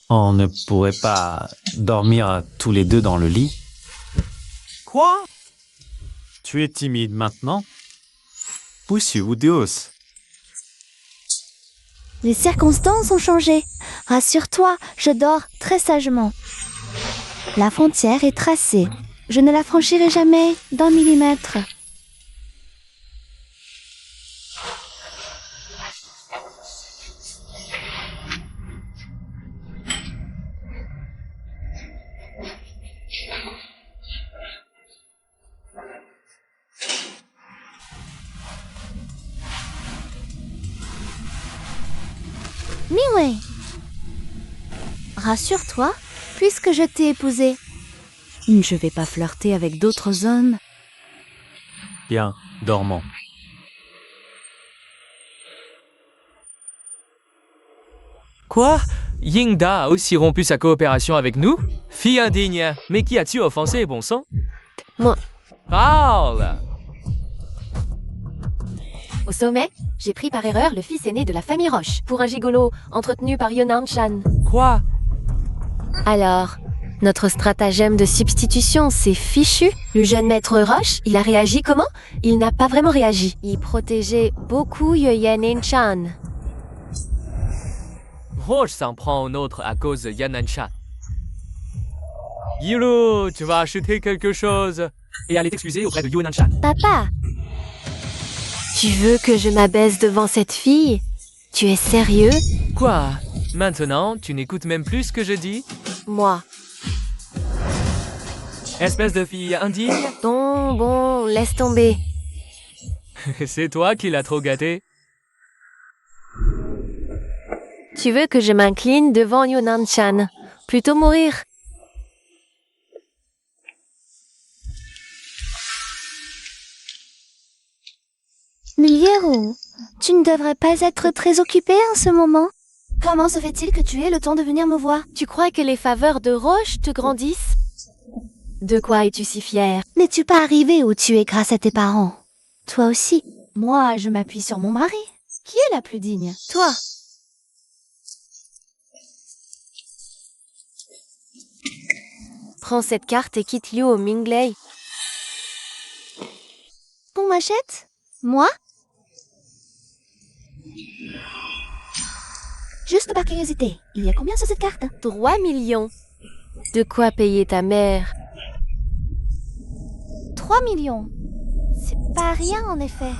On ne pourrait pas dormir tous les deux dans le lit? Quoi? Tu es timide maintenant? Pussy ou Dios? Les circonstances ont changé. Rassure-toi, je dors très sagement. La frontière est tracée. Je ne la franchirai jamais d'un millimètre. Miwei, rassure-toi, puisque je t'ai épousé. Je vais pas flirter avec d'autres hommes. Bien, dormons. Quoi? Yingda a aussi rompu sa coopération avec nous? Fille indigne, mais qui as-tu offensé, bon sang? Moi. Parle! Au sommet, j'ai pris par erreur le fils aîné de la famille Roche pour un gigolo entretenu par Yonan Chan. Quoi? Alors, notre stratagème de substitution, c'est fichu. Le jeune maître Roche, il a réagi comment? Il n'a pas vraiment réagi. Il protégeait beaucoup Yoyan Chan. Roche s'en prend au nôtre à cause de Yanansha. Yiru, tu vas acheter quelque chose et aller t'excuser auprès de Yunanshan. Papa, Tu veux que je m'abaisse devant cette fille? Tu es sérieux? Quoi? Maintenant, tu n'écoutes même plus ce que je dis? Moi. Espèce de fille indigne? Bon, laisse tomber. C'est toi qui l'as trop gâté. Tu veux que je m'incline devant Yonan Chan? Plutôt mourir. Lieru, tu ne devrais pas être très occupé en ce moment. Comment se fait-il que tu aies le temps de venir me voir? Tu crois que les faveurs de Roche te grandissent? De quoi es-tu si fière? N'es-tu pas arrivé où tu es grâce à tes parents? Toi aussi. Moi, je m'appuie sur mon mari. Qui est la plus digne? Toi. Prends cette carte et quitte Liu au Minglei. On m'achète? Moi? Juste par curiosité, il y a combien sur cette carte? 3 millions. De quoi payer ta mère? 3 millions. C'est pas rien en effet.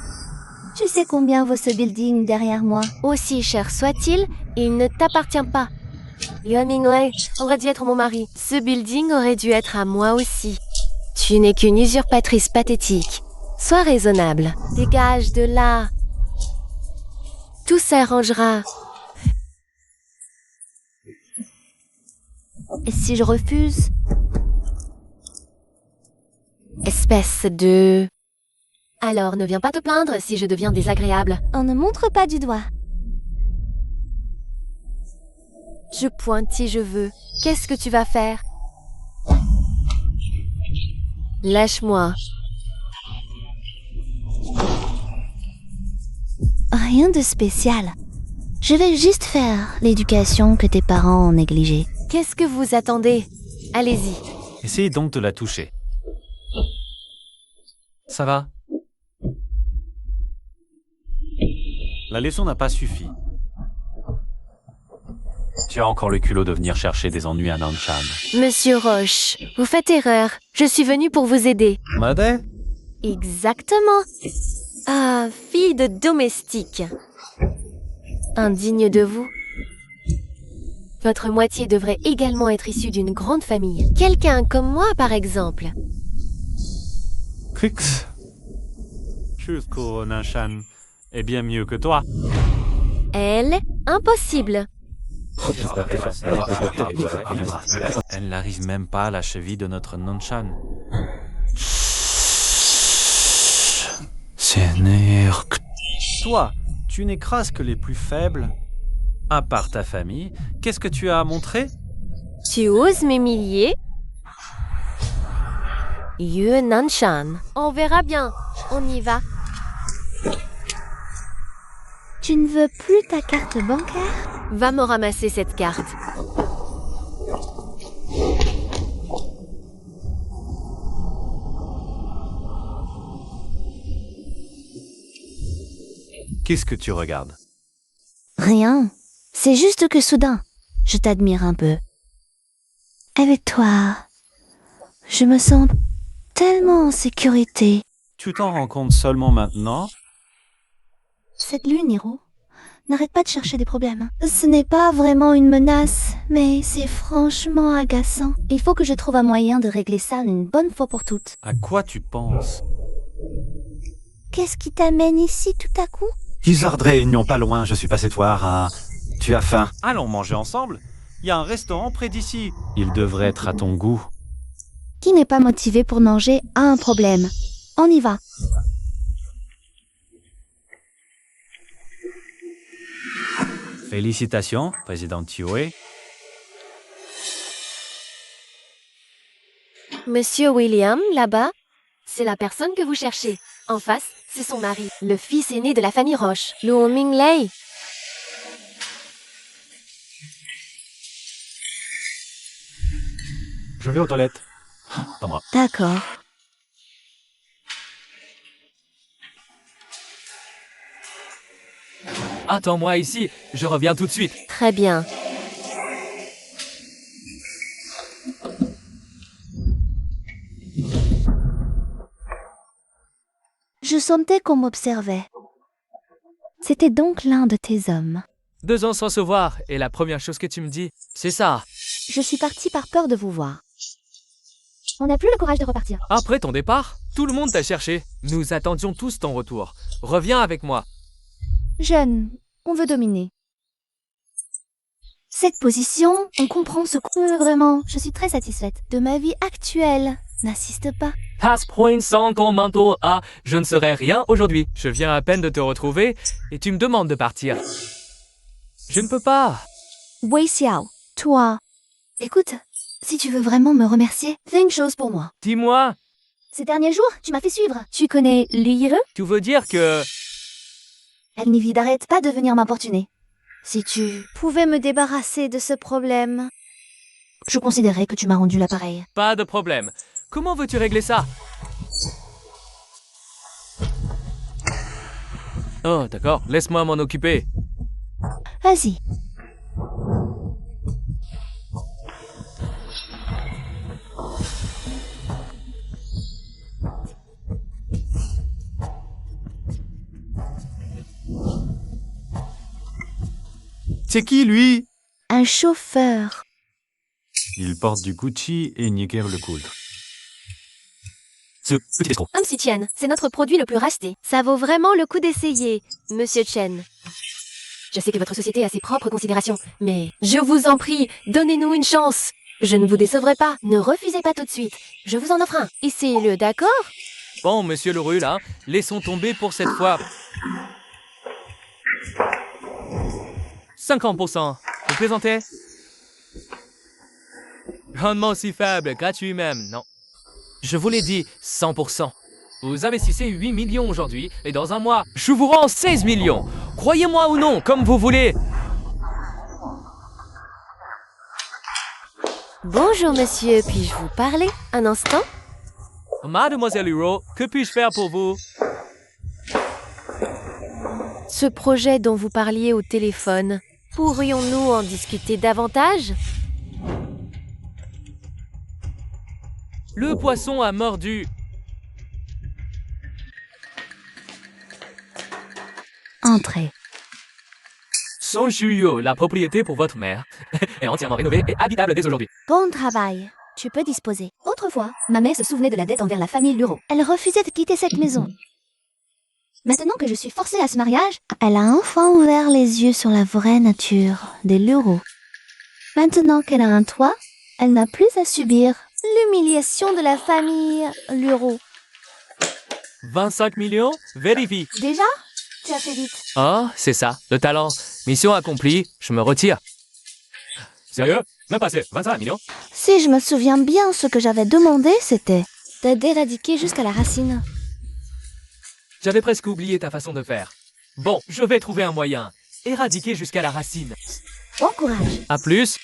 Tu sais combien vaut ce building derrière moi? Aussi cher soit-il, il ne t'appartient pas. Yuan Minglei aurait dû être mon mari. Ce building aurait dû être à moi aussi. Tu n'es qu'une usurpatrice pathétique. Sois raisonnable. Dégage de là. Tout s'arrangera. Et si je refuse? Espèce de... Alors ne viens pas te plaindre si je deviens désagréable. On ne montre pas du doigt. Je pointe si je veux. Qu'est-ce que tu vas faire? Lâche-moi. Rien de spécial. Je vais juste faire l'éducation que tes parents ont négligée. Qu'est-ce que vous attendez? Allez-y. Essayez donc de la toucher. Ça va? La leçon n'a pas suffi. Tu as encore le culot de venir chercher des ennuis à Nanshan. Monsieur Roche, vous faites erreur. Je suis venue pour vous aider. Made? Exactement. Ah, fille de domestique. Indigne de vous. Votre moitié devrait également être issue d'une grande famille. Quelqu'un comme moi, par exemple. Crix. Chusco Nanshan est bien mieux que toi. Elle, impossible. Elle n'arrive même pas à la cheville de notre Nanshan. Seigneur. Toi, tu n'écrases que les plus faibles. À part ta famille, qu'est-ce que tu as à montrer? Tu oses m'humilier? Yue Nanshan. On verra bien. On y va. Tu ne veux plus ta carte bancaire? Va me ramasser cette carte. Qu'est-ce que tu regardes? Rien. C'est juste que soudain, je t'admire un peu. Avec toi, je me sens tellement en sécurité. Tu t'en rends compte seulement maintenant? Cette lune, Hiro, n'arrête pas de chercher des problèmes. Ce n'est pas vraiment une menace, mais c'est franchement agaçant. Il faut que je trouve un moyen de régler ça une bonne fois pour toutes. À quoi tu penses? Qu'est-ce qui t'amène ici tout à coup? Gizzard Réunion pas loin, je suis passé te voir à... Tu as faim? Allons manger ensemble. Il y a un restaurant près d'ici. Il devrait être à ton goût. Qui n'est pas motivé pour manger a un problème. On y va. Félicitations, président Tioé. Monsieur William, là-bas? C'est la personne que vous cherchez. En face, c'est son mari, le fils aîné de la famille Roche. Luo Minglei. Je vais aux toilettes. Attends-moi. D'accord. Attends-moi ici, je reviens tout de suite. Très bien. Je sentais qu'on m'observait. C'était donc l'un de tes hommes. 2 ans sans se voir, et la première chose que tu me dis, c'est ça. Je suis partie par peur de vous voir. On n'a plus le courage de repartir. Après ton départ, tout le monde t'a cherché. Nous attendions tous ton retour. Reviens avec moi. Jeune, on veut dominer. Cette position, on comprend ce que vraiment. Je suis très satisfaite de ma vie actuelle. N'insiste pas. Passe point sans ton manteau. Ah, je ne serai rien aujourd'hui. Je viens à peine de te retrouver, et tu me demandes de partir. Je ne peux pas. Wei Xiao, toi. Écoute, si tu veux vraiment me remercier, fais une chose pour moi. Dis-moi, Ces derniers jours, tu m'as fait suivre. Tu connais Lire? tu veux dire que... Elle n'y vit d'arrête pas de venir m'importuner. Si tu pouvais me débarrasser de ce problème, je considérais que tu m'as rendu l'appareil. Pas de problème. Comment veux-tu régler ça? Oh, d'accord, laisse-moi m'en occuper. Vas-y. C'est qui, lui? Un chauffeur. Il porte du Gucci et niquer le coude. Ce petit escroc. Si Tian, c'est notre produit le plus racheté. Ça vaut vraiment le coup d'essayer, Monsieur Chen. Je sais que votre société a ses propres considérations, mais je vous en prie, donnez-nous une chance. Je ne vous décevrai pas, ne refusez pas tout de suite. Je vous en offre un. Essayez-le, d'accord? Bon, monsieur Leroux, là, laissons tomber pour cette fois. 50%. Vous plaisantez? Rendement aussi faible, gratuit même, non. Je vous l'ai dit, 100%. Vous investissez 8 millions aujourd'hui, et dans un mois, je vous rends 16 millions. Croyez-moi ou non, comme vous voulez. Bonjour monsieur, puis-je vous parler un instant? Mademoiselle Leroux, que puis-je faire pour vous? Ce projet dont vous parliez au téléphone, pourrions-nous en discuter davantage? Le poisson a mordu. Entrez. Son Chuyo, la propriété pour votre mère, est entièrement rénovée et habitable dès aujourd'hui. Bon travail. Tu peux disposer. Autrefois, ma mère se souvenait de la dette envers la famille Lureau. Elle refusait de quitter cette maison. Maintenant que je suis forcée à ce mariage, Elle a enfin ouvert les yeux sur la vraie nature des Leroux. Maintenant qu'elle a un toit, elle n'a plus à subir l'humiliation de la famille Leroux. 25 millions? Vérifie. déjà, tu as fait vite. Ah, c'est ça, le talent. Mission accomplie, je me retire. Sérieux? Même passé 25 millions? Si je me souviens bien, ce que j'avais demandé, c'était d'éradiquer jusqu'à la racine. J'avais presque oublié ta façon de faire. Bon, je vais trouver un moyen. Éradiquer jusqu'à la racine. Bon courage. À plus.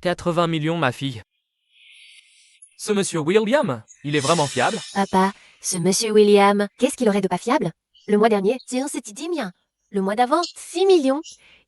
80 millions, ma fille. Ce monsieur William, il est vraiment fiable? Papa, ce monsieur William, qu'est-ce qu'il aurait de pas fiable? Le mois dernier, c'était 10 000. Le mois d'avant, 6 millions.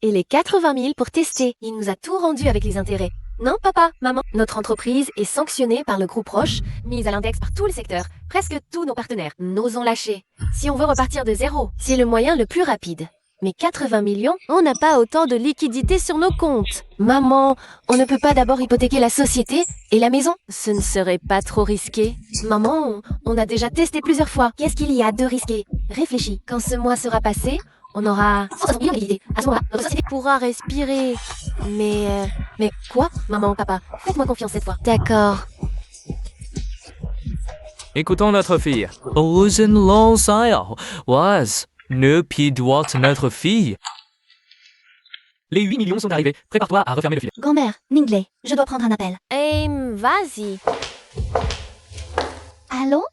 Et les 80 000 pour tester. Il nous a tout rendu avec les intérêts. Non, papa, maman. Notre entreprise est sanctionnée par le groupe Roche, mise à l'index par tout le secteur. Presque tous nos partenaires. N'osons lâcher. Si on veut repartir de zéro, c'est le moyen le plus rapide. Mais 80 millions, On n'a pas autant de liquidités sur nos comptes. maman, on ne peut pas d'abord hypothéquer la société et la maison. Ce ne serait pas trop risqué. Maman, on a déjà testé plusieurs fois. Qu'est-ce qu'il y a de risqué? Réfléchis. Quand ce mois sera passé, on aura 160 millions de liquidités. À ce moment-là, notre société Pourra respirer. Mais Mais quoi? Maman, papa, faites-moi confiance cette fois. d'accord. Écoutons notre fille. Losing long was ne pidote notre fille. Les 8 millions sont arrivés. Prépare-toi à refermer le filet. Grand-mère, Ningley, je dois prendre un appel. Vas-y. Allô?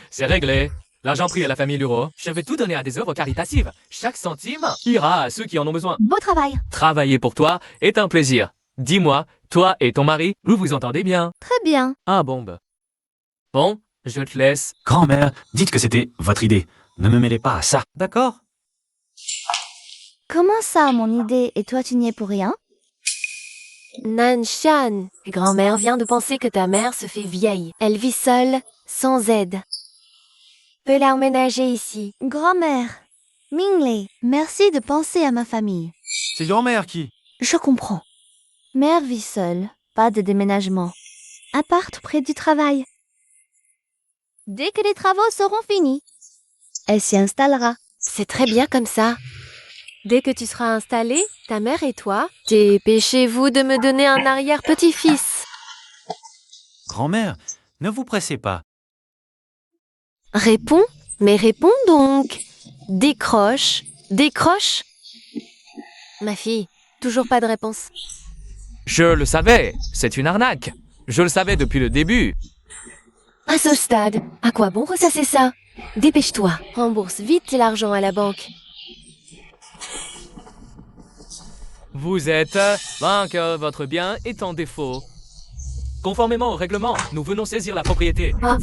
C'est réglé. L'argent pris à la famille Leroux, je vais tout donner à des œuvres caritatives. Chaque centime ira à ceux qui en ont besoin. Beau travail. Travailler pour toi est un plaisir. Dis-moi, toi et ton mari, vous vous entendez bien? Très bien. Ah bombe. Bon, je te laisse. Grand-mère, dites que c'était votre idée. Ne me mêlez pas à ça. D'accord? Comment ça, mon idée, et toi tu n'y es pour rien? Nanshan, Grand-mère vient de penser que ta mère se fait vieille. elle vit seule, sans aide. Peux la emménager ici. Grand-mère, Mingley, merci de penser à ma famille. C'est grand-mère qui? Je comprends. Mère vit seule, pas de déménagement. Appart près du travail. Dès que les travaux seront finis, elle s'y installera. C'est très bien comme ça. Dès que tu seras installé, ta mère et toi, dépêchez-vous de me donner un arrière-petit-fils. Grand-mère, ne vous pressez pas. Réponds, mais réponds donc. Décroche, décroche. Ma fille, toujours pas de réponse. Je le savais, c'est une arnaque. Je le savais depuis le début. À ce stade, à quoi bon ressasser ça? Dépêche-toi. Rembourse vite l'argent à la banque. Vous êtes vainqueur, votre bien est en défaut. Conformément au règlement, nous venons saisir la propriété. Ah,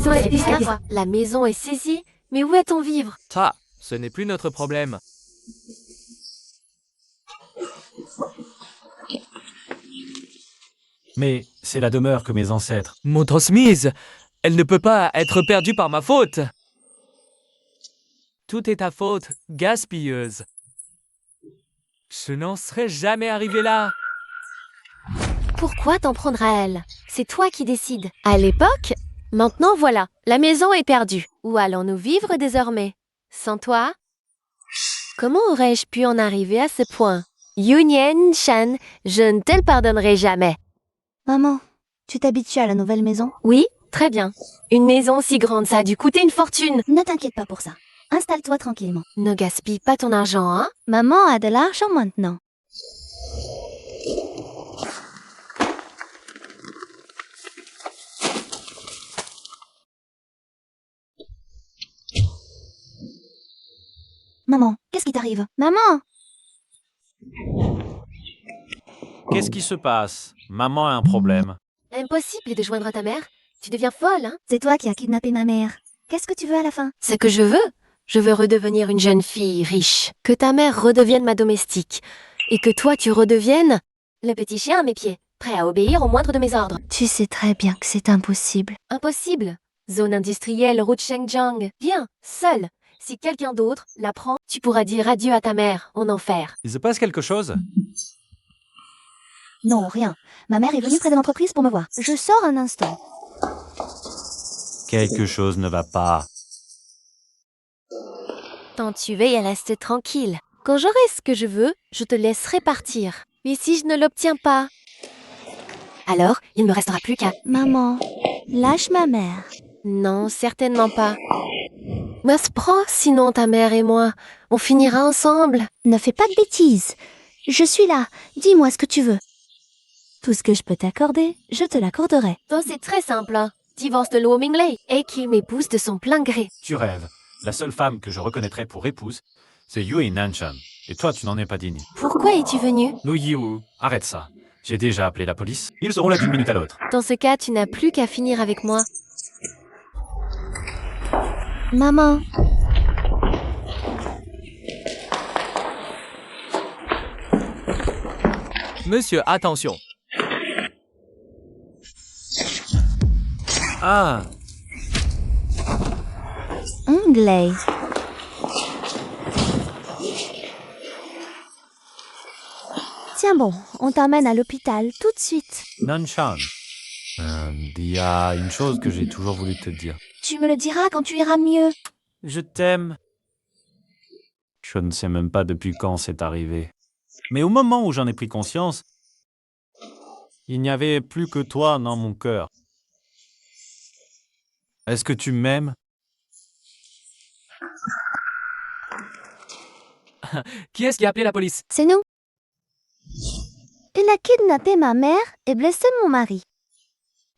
La maison est saisie, mais où est ton vivre? Ça, ce n'est plus notre problème. Mais c'est la demeure que mes ancêtres... Mon transmise, elle ne peut pas être perdue par ma faute. Tout est ta faute, gaspilleuse. Je n'en serais jamais arrivé là. Pourquoi t'en prendre à elle? C'est toi qui décides. À l'époque, maintenant voilà, la maison est perdue. Où allons-nous vivre désormais? Sans toi? Comment aurais-je pu en arriver à ce point? Yunyen Shan, je ne te le pardonnerai jamais. Maman, tu t'habitues à la nouvelle maison? Oui, Très bien. Une maison si grande, ça a dû coûter une fortune. Ne t'inquiète pas pour ça. Installe-toi tranquillement. Ne gaspille pas ton argent, hein? Maman a de l'argent maintenant. Maman, qu'est-ce qui t'arrive? Maman! Qu'est-ce qui se passe? Maman a un problème. Impossible de joindre ta mère. Tu deviens folle, hein? C'est toi qui as kidnappé ma mère. Qu'est-ce que tu veux à la fin? Ce que je veux redevenir une jeune fille riche. Que ta mère redevienne ma domestique. Et que toi, tu redeviennes le petit chien à mes pieds, prêt à obéir au moindre de mes ordres. Tu sais très bien que c'est impossible. Impossible. Zone industrielle, route Shengjiang. Viens, seul. Si quelqu'un d'autre la prend, tu pourras dire adieu à ta mère en enfer. Il se passe quelque chose? Non, rien. Ma mère est venue près de l'entreprise pour me voir. Je sors un instant. Quelque chose ne va pas. Tant tu veilles à rester tranquille. Quand j'aurai ce que je veux, je te laisserai partir. Mais si je ne l'obtiens pas, Alors, il ne me restera plus qu'à... Maman, lâche ma mère. non, certainement pas. Mais sinon ta mère et moi, on finira ensemble. Ne fais pas de bêtises. Je suis là. Dis-moi ce que tu veux. Tout ce que je peux t'accorder, je te l'accorderai. Oh, c'est très simple, hein. Divorce de Luo Minglei et qu'il m'épouse de son plein gré. Tu rêves. La seule femme que je reconnaîtrai pour épouse, c'est Yue Nanshan. Et toi, tu n'en es pas digne. Pourquoi es-tu venu? Lu Yiwu, arrête ça. J'ai déjà appelé la police. Ils seront là d'une minute à l'autre. Dans ce cas, tu n'as plus qu'à finir avec moi. Maman, Monsieur, attention. Ah, Anglais. Tiens bon, on t'emmène à l'hôpital tout de suite. Nanshan. Il y a une chose que j'ai toujours voulu te dire. Tu me le diras quand tu iras mieux. Je t'aime. Je ne sais même pas depuis quand c'est arrivé. Mais au moment où j'en ai pris conscience, il n'y avait plus que toi dans mon cœur. Est-ce que tu m'aimes? Qui est-ce qui a appelé la police? C'est nous. Il a kidnappé ma mère et blessé mon mari.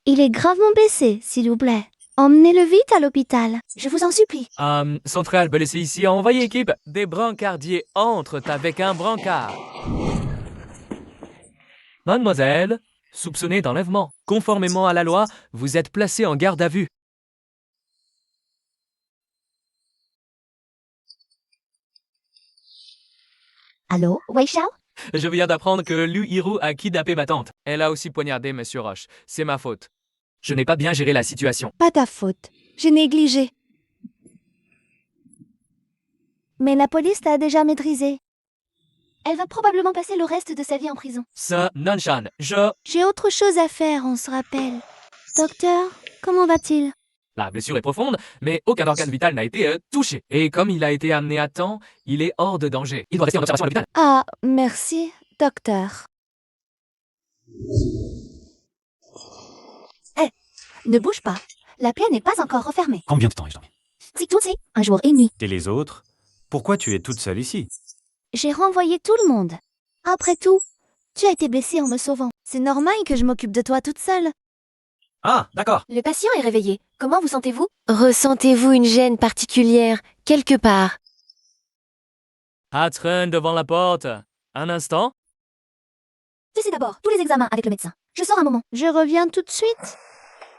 Il est gravement blessé, s'il vous plaît. Emmenez-le vite à l'hôpital. Je vous en supplie. Central, blessé ici, envoyez équipe. Des brancardiers entrent avec un brancard. Mademoiselle, soupçonnée d'enlèvement. Conformément à la loi, vous êtes placée en garde à vue. Allô, Wei Xiao? Je viens d'apprendre que Lu Yiru a kidnappé ma tante. Elle a aussi poignardé Monsieur Roche. C'est ma faute. Je n'ai pas bien géré la situation. Pas ta faute. J'ai négligé. Mais la police t'a déjà maîtrisé. Elle va probablement passer le reste de sa vie en prison. Ce Nanshan, J'ai autre chose à faire, on se rappelle. Docteur, comment va-t-il? La blessure est profonde, mais aucun organe vital n'a été touché. Et comme il a été amené à temps, il est hors de danger. Il doit rester en observation à l'hôpital. Ah, merci, docteur. Ne bouge pas. La plaie n'est pas encore refermée. Combien de temps ai-je dormi? C'est tout, c'est un jour et une nuit. Et les autres? Pourquoi tu es toute seule ici? J'ai renvoyé tout le monde. Après tout, tu as été blessée en me sauvant. C'est normal que je m'occupe de toi toute seule. Ah, d'accord. Le patient est réveillé. Comment vous sentez-vous? Ressentez-vous une gêne particulière, quelque part? Hatren devant la porte. Un instant. Fais d'abord tous les examens avec le médecin. Je sors un moment. Je reviens tout de suite.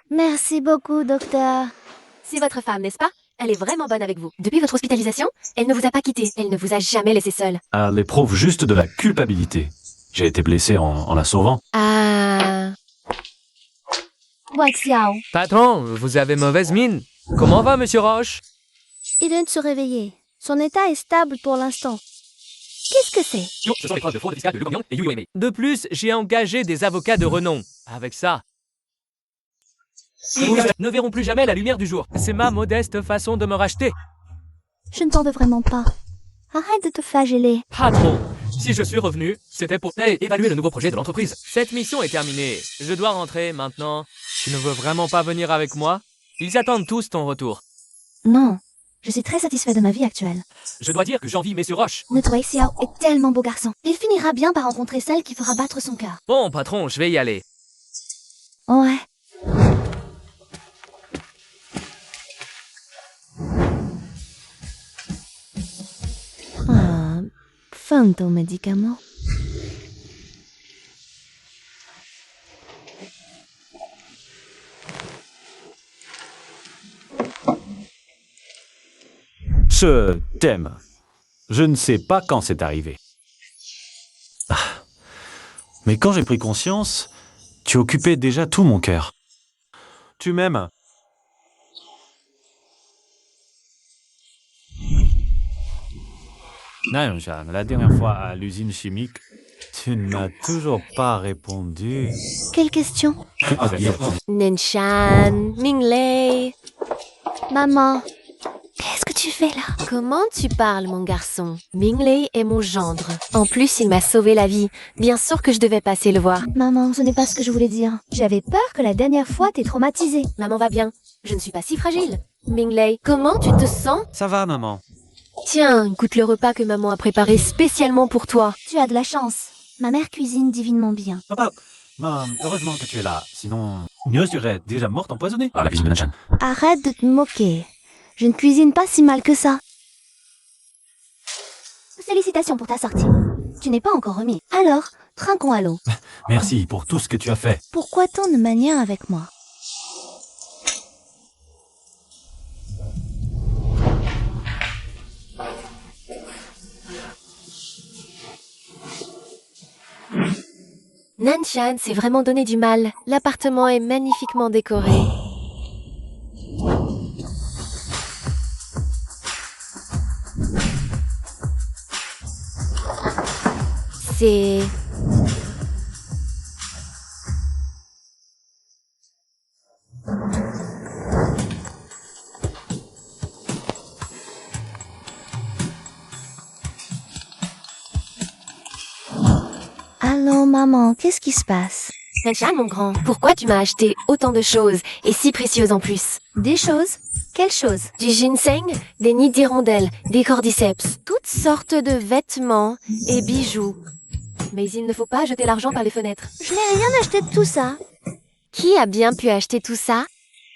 Merci beaucoup, docteur. C'est votre femme, n'est-ce pas? Elle est vraiment bonne avec vous. Depuis votre hospitalisation, elle ne vous a pas quitté. Elle ne vous a jamais laissé seule. À l'épreuve juste de la culpabilité. J'ai été blessé en la sauvant. Ah, Wei Xiao, Patron, vous avez mauvaise mine. Comment va, Monsieur Roche? il vient de se réveiller. Son état est stable pour l'instant. Qu'est-ce que c'est? Ce sont les preuves de fraude fiscale de Lu Gongyon et Yu Weimei. De plus, j'ai engagé des avocats de renom. Avec ça, ils ne verront plus jamais la lumière du jour. C'est ma modeste façon de me racheter. Je ne t'en veux vraiment pas. Arrête de te flageller. Patron, si je suis revenu, c'était pour évaluer le nouveau projet de l'entreprise. Cette mission est terminée. Je dois rentrer maintenant. Tu ne veux vraiment pas venir avec moi? Ils attendent tous ton retour. Non, je suis très satisfait de ma vie actuelle. Je dois dire que j'envie Monsieur Roche. Notre Xiao est tellement beau garçon. Il finira bien par rencontrer celle qui fera battre son cœur. Bon, patron, je vais y aller. Ouais. Ah, fin de ton médicament. Je t'aime. Je ne sais pas quand c'est arrivé. Ah. Mais quand j'ai pris conscience, tu occupais déjà tout mon cœur. Tu m'aimes? Nayeon-chan, la dernière fois à l'usine chimique, tu ne m'as toujours pas répondu. Quelle question? Nanshan, Minglei. Maman, qu'est-ce que tu fais là? Comment tu parles, mon garçon? Minglei est mon gendre. En plus, il m'a sauvé la vie. Bien sûr que je devais passer le voir. Maman, ce n'est pas ce que je voulais dire. J'avais peur que la dernière fois t'aies traumatisée. Maman va bien. Je ne suis pas si fragile. Minglei, comment tu te sens? Ça va, maman. Tiens, goûte le repas que maman a préparé spécialement pour toi. Tu as de la chance. Ma mère cuisine divinement bien. Papa, heureusement que tu es là. Sinon, Mieux serait déjà morte empoisonnée. Ah, la cuisine de Nanchan. Arrête de te moquer. Je ne cuisine pas si mal que ça. Félicitations pour ta sortie. Tu n'es pas encore remis. Alors, trinquons à l'eau. Merci pour tout ce que tu as fait. Pourquoi tant de manières avec moi? Nanshan s'est vraiment donné du mal. L'appartement est magnifiquement décoré. C'est... Allons, maman, qu'est-ce qui se passe? Nanshan, mon grand, pourquoi tu m'as acheté autant de choses, et si précieuses en plus? Des choses? Quelles choses? Du ginseng, des nids d'hirondelles, des cordyceps, toutes sortes de vêtements et bijoux. Mais il ne faut pas jeter l'argent par les fenêtres. Je n'ai rien acheté de tout ça. Qui a bien pu acheter tout ça?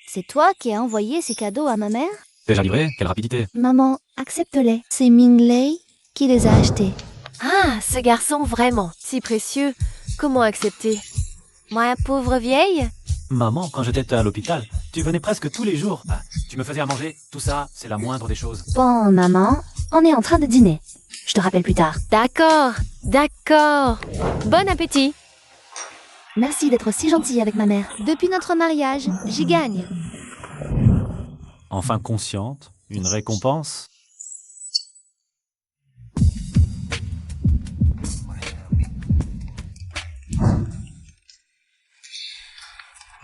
C'est toi qui as envoyé ces cadeaux à ma mère? Déjà livré? Quelle rapidité. Maman, accepte-les. C'est Minglei qui les a achetés. Ah, ce garçon vraiment, si précieux. Comment accepter? Moi, pauvre vieille? Maman, quand j'étais à l'hôpital, tu venais presque tous les jours. Ah, tu me faisais à manger. Tout ça, c'est la moindre des choses. Bon, maman, on est en train de dîner. Je te rappelle plus tard. D'accord, d'accord. Bon appétit. Merci d'être si gentille avec ma mère. Depuis notre mariage, j'y gagne. Enfin consciente, une récompense.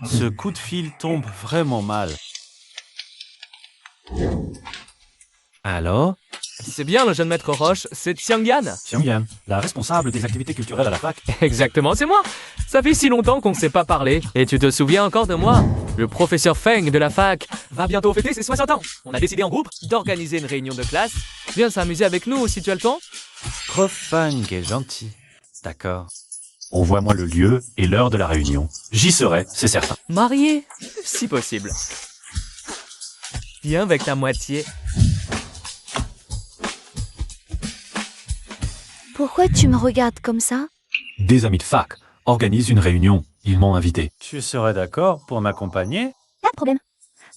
Ce coup de fil tombe vraiment mal. Alors? C'est bien, le jeune maître Roche, c'est Xiangyan. Xiangyan, la responsable des activités culturelles à la fac. Exactement, c'est moi. Ça fait si longtemps qu'on ne s'est pas parlé. Et tu te souviens encore de moi? Le professeur Feng de la fac va bientôt fêter ses 60 ans. On a décidé en groupe d'organiser une réunion de classe. Viens s'amuser avec nous si tu as le temps. Prof Fang est gentil. D'accord. Envoie-moi le lieu et l'heure de la réunion. J'y serai, c'est certain. Marié, si possible. Viens avec ta moitié. Pourquoi tu me regardes comme ça? Des amis de fac organisent une réunion. Ils m'ont invité. Tu serais d'accord pour m'accompagner? Pas de problème.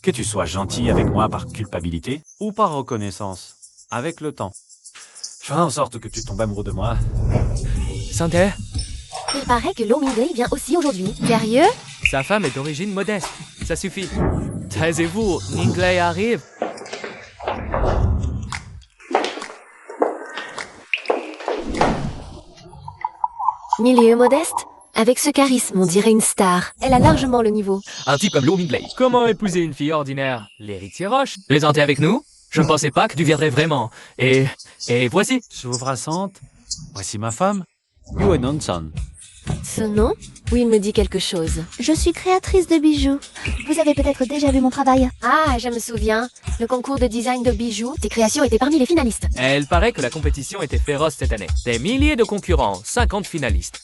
Que tu sois gentil avec moi par culpabilité, Ou par reconnaissance? Avec le temps. ferai en sorte que tu tombes amoureux de moi. Santé. Il paraît que Lo Minglei vient aussi aujourd'hui. Sérieux? Sa femme est d'origine modeste. Ça suffit. Taisez-vous, Minglei arrive. Milieu modeste? Avec ce charisme, on dirait une star. Elle a largement le niveau. Un type comme Lo Minglei. Comment épouser une fille ordinaire? L'héritier Roche. Plaisantez avec nous? Je ne pensais pas que tu viendrais vraiment. Et voici. J'ouvre à Sante. Voici ma femme. Yue Non-chan. Ce nom? Oui, il me dit quelque chose. Je suis créatrice de bijoux. Vous avez peut-être déjà vu mon travail. Ah, je me souviens. Le concours de design de bijoux, tes créations étaient parmi les finalistes. Elle paraît que la compétition était féroce cette année. Des milliers de concurrents, 50 finalistes.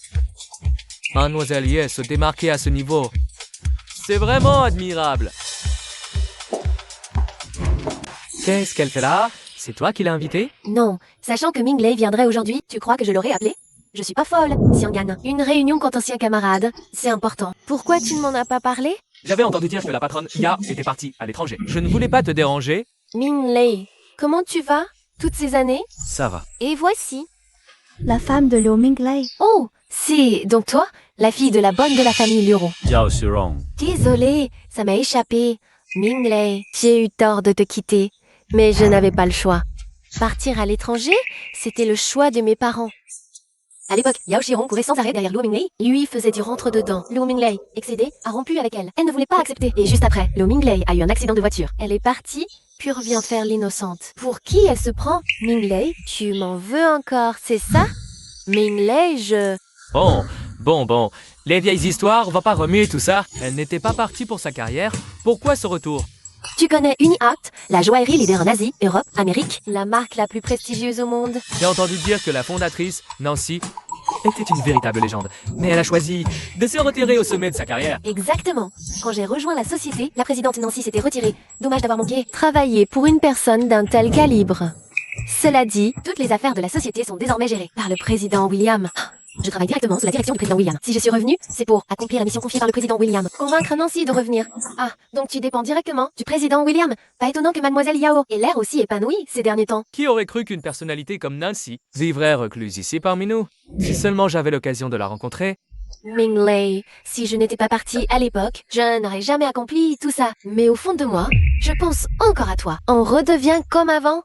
Mademoiselle Ye se démarquer à ce niveau. C'est vraiment admirable. Qu'est-ce qu'elle fait là? C'est toi qui l'as invitée? Non, sachant que Mingley viendrait aujourd'hui, tu crois que je l'aurais appelé? Je suis pas folle, Xiangan. Une réunion contre anciens camarades, c'est important. Pourquoi tu ne m'en as pas parlé? J'avais entendu dire que la patronne Ya était partie à l'étranger. Je ne voulais pas te déranger. Mingley, comment tu vas? Toutes ces années? Ça va. Et voici. La femme de Liu Mingley. Oh, c'est donc toi, la fille de la bonne de la famille Luro. Yao Shirong. Désolée, ça m'a échappé. Mingley, j'ai eu tort de te quitter, mais je n'avais pas le choix. Partir à l'étranger, c'était le choix de mes parents. À l'époque, Yao Shirong courait sans arrêt derrière Liu Mingley. Lui faisait du rentre-dedans. Liu Mingley, excédée, a rompu avec elle. Elle ne voulait pas accepter. Et juste après, Liu Mingley a eu un accident de voiture. Elle est partie, puis revient faire l'innocente. Pour qui elle se prend? Mingley, tu m'en veux encore, c'est ça? Mingley, Bon. Les vieilles histoires, on va pas remuer tout ça. Elle n'était pas partie pour sa carrière. Pourquoi ce retour? Tu connais UniArt, la joaillerie leader en Asie, Europe, Amérique? la marque la plus prestigieuse au monde. J'ai entendu dire que la fondatrice, Nancy, était une véritable légende. Mais elle a choisi de se retirer au sommet de sa carrière. Exactement. Quand j'ai rejoint la société, la présidente Nancy s'était retirée. Dommage d'avoir manqué. Travailler pour une personne d'un tel calibre. Cela dit, Toutes les affaires de la société sont désormais gérées par le président William. Je travaille directement sous la direction du président William. Si je suis revenue, c'est pour accomplir la mission confiée par le président William. Convaincre Nancy de revenir. Ah, donc tu dépends directement du président William. Pas étonnant que mademoiselle Yao ait l'air aussi épanouie ces derniers temps. Qui aurait cru qu'une personnalité comme Nancy vivrait recluse ici parmi nous? Si seulement j'avais l'occasion de la rencontrer. Mingley, si je n'étais pas partie à l'époque, je n'aurais jamais accompli tout ça. Mais au fond de moi, je pense encore à toi. on redevient comme avant.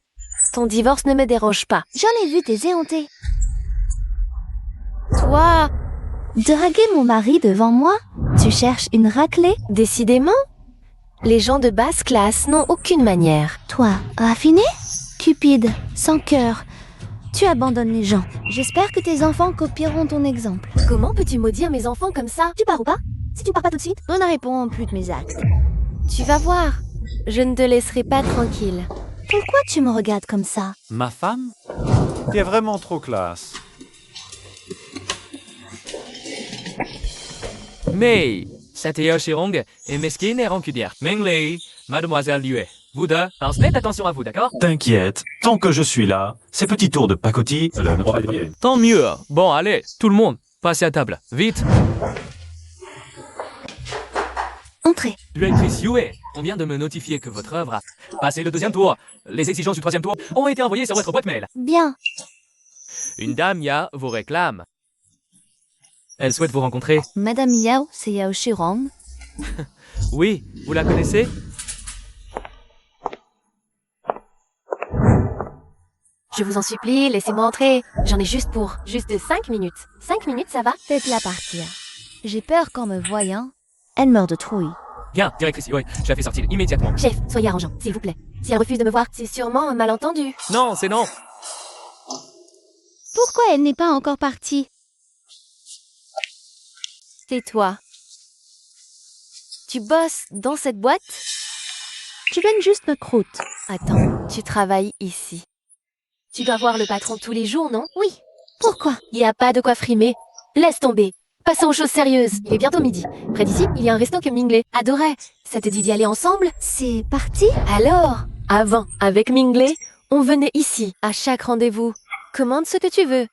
Ton divorce ne me dérange pas. J'en ai vu tes éhontés. Toi, Draguer mon mari devant moi? Tu cherches une raclée? décidément, les gens de basse classe n'ont aucune manière. Toi, raffiné? Cupide, sans cœur. Tu abandonnes les gens. J'espère que tes enfants copieront ton exemple. Comment peux-tu maudire mes enfants comme ça? Tu pars ou pas? Si tu pars pas tout de suite? On ne répond plus de mes actes. Tu vas voir, je ne te laisserai pas tranquille. Pourquoi tu me regardes comme ça? Ma femme? T'es vraiment trop classe. Mais cette Yao Shirong est mesquine et rancunière. Mingley, mademoiselle Yue, vous deux, faites attention à vous, d'accord? T'inquiète, tant que je suis là, ces petits tours de pacotille, le ne pas briller. Tant mieux. Bon, allez, tout le monde, passez à table. Vite. Entrez. Directrice Yue, on vient de me notifier que votre œuvre a passé le 2e tour. Les exigences du 3e tour ont été envoyées sur votre boîte mail. Bien. Une dame Ya vous réclame. Elle souhaite vous rencontrer. Madame Yao, c'est Yao Shirong. Oui, vous la connaissez? Je vous en supplie, laissez-moi entrer. J'en ai juste 5 minutes. 5 minutes, ça va? Faites-la partir. J'ai peur qu'en me voyant, elle meurt de trouille. Bien, directrice Yue, je la fais sortir immédiatement. Chef, soyez arrangeant, s'il vous plaît. Si elle refuse de me voir, c'est sûrement un malentendu. Non, c'est non. Pourquoi elle n'est pas encore partie? Tais-toi. Tu bosses dans cette boîte? Je gagne juste ma croûte. Attends, tu travailles ici. Tu dois voir le patron tous les jours, non? Oui. Pourquoi? Il n'y a pas de quoi frimer. Laisse tomber. Passons aux choses sérieuses. Il est bientôt midi. Près d'ici, il y a un resto que Mingley adorait. Ça te dit d'y aller ensemble? C'est parti? Alors, avant, avec Mingley, on venait ici. À chaque rendez-vous, commande ce que tu veux.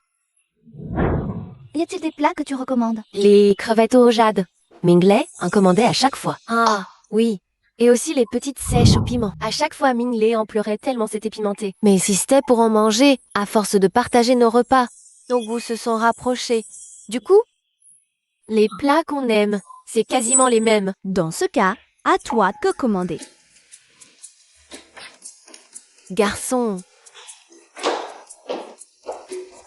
Y a-t-il des plats que tu recommandes? Les crevettes au jade. Mingley en commandait à chaque fois. Ah, oui. Et aussi les petites sèches au piment. À chaque fois, Mingley en pleurait tellement c'était pimenté. Mais si c'était pour en manger, à force de partager nos repas, nos goûts se sont rapprochés. Du coup, Les plats qu'on aime, c'est quasiment les mêmes. Dans ce cas, à toi que commander. garçon,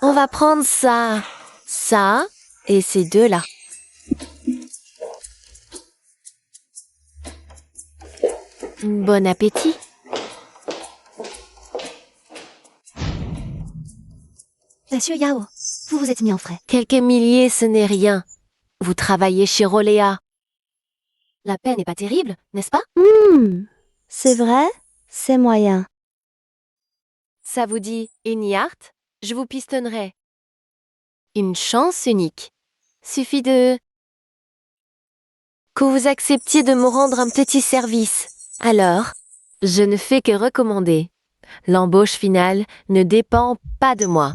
on va prendre ça, ça et ces deux-là. Bon appétit. Monsieur Yao, vous vous vous êtes mis en frais? Quelques milliers, ce n'est rien. Vous travaillez chez Roléa. La paie n'est pas terrible, n'est-ce pas? C'est vrai? C'est moyen. Ça vous dit une yacht? Je vous pistonnerai. Une chance unique. Suffit que vous acceptiez de me rendre un petit service. Alors, je ne fais que recommander. L'embauche finale ne dépend pas de moi.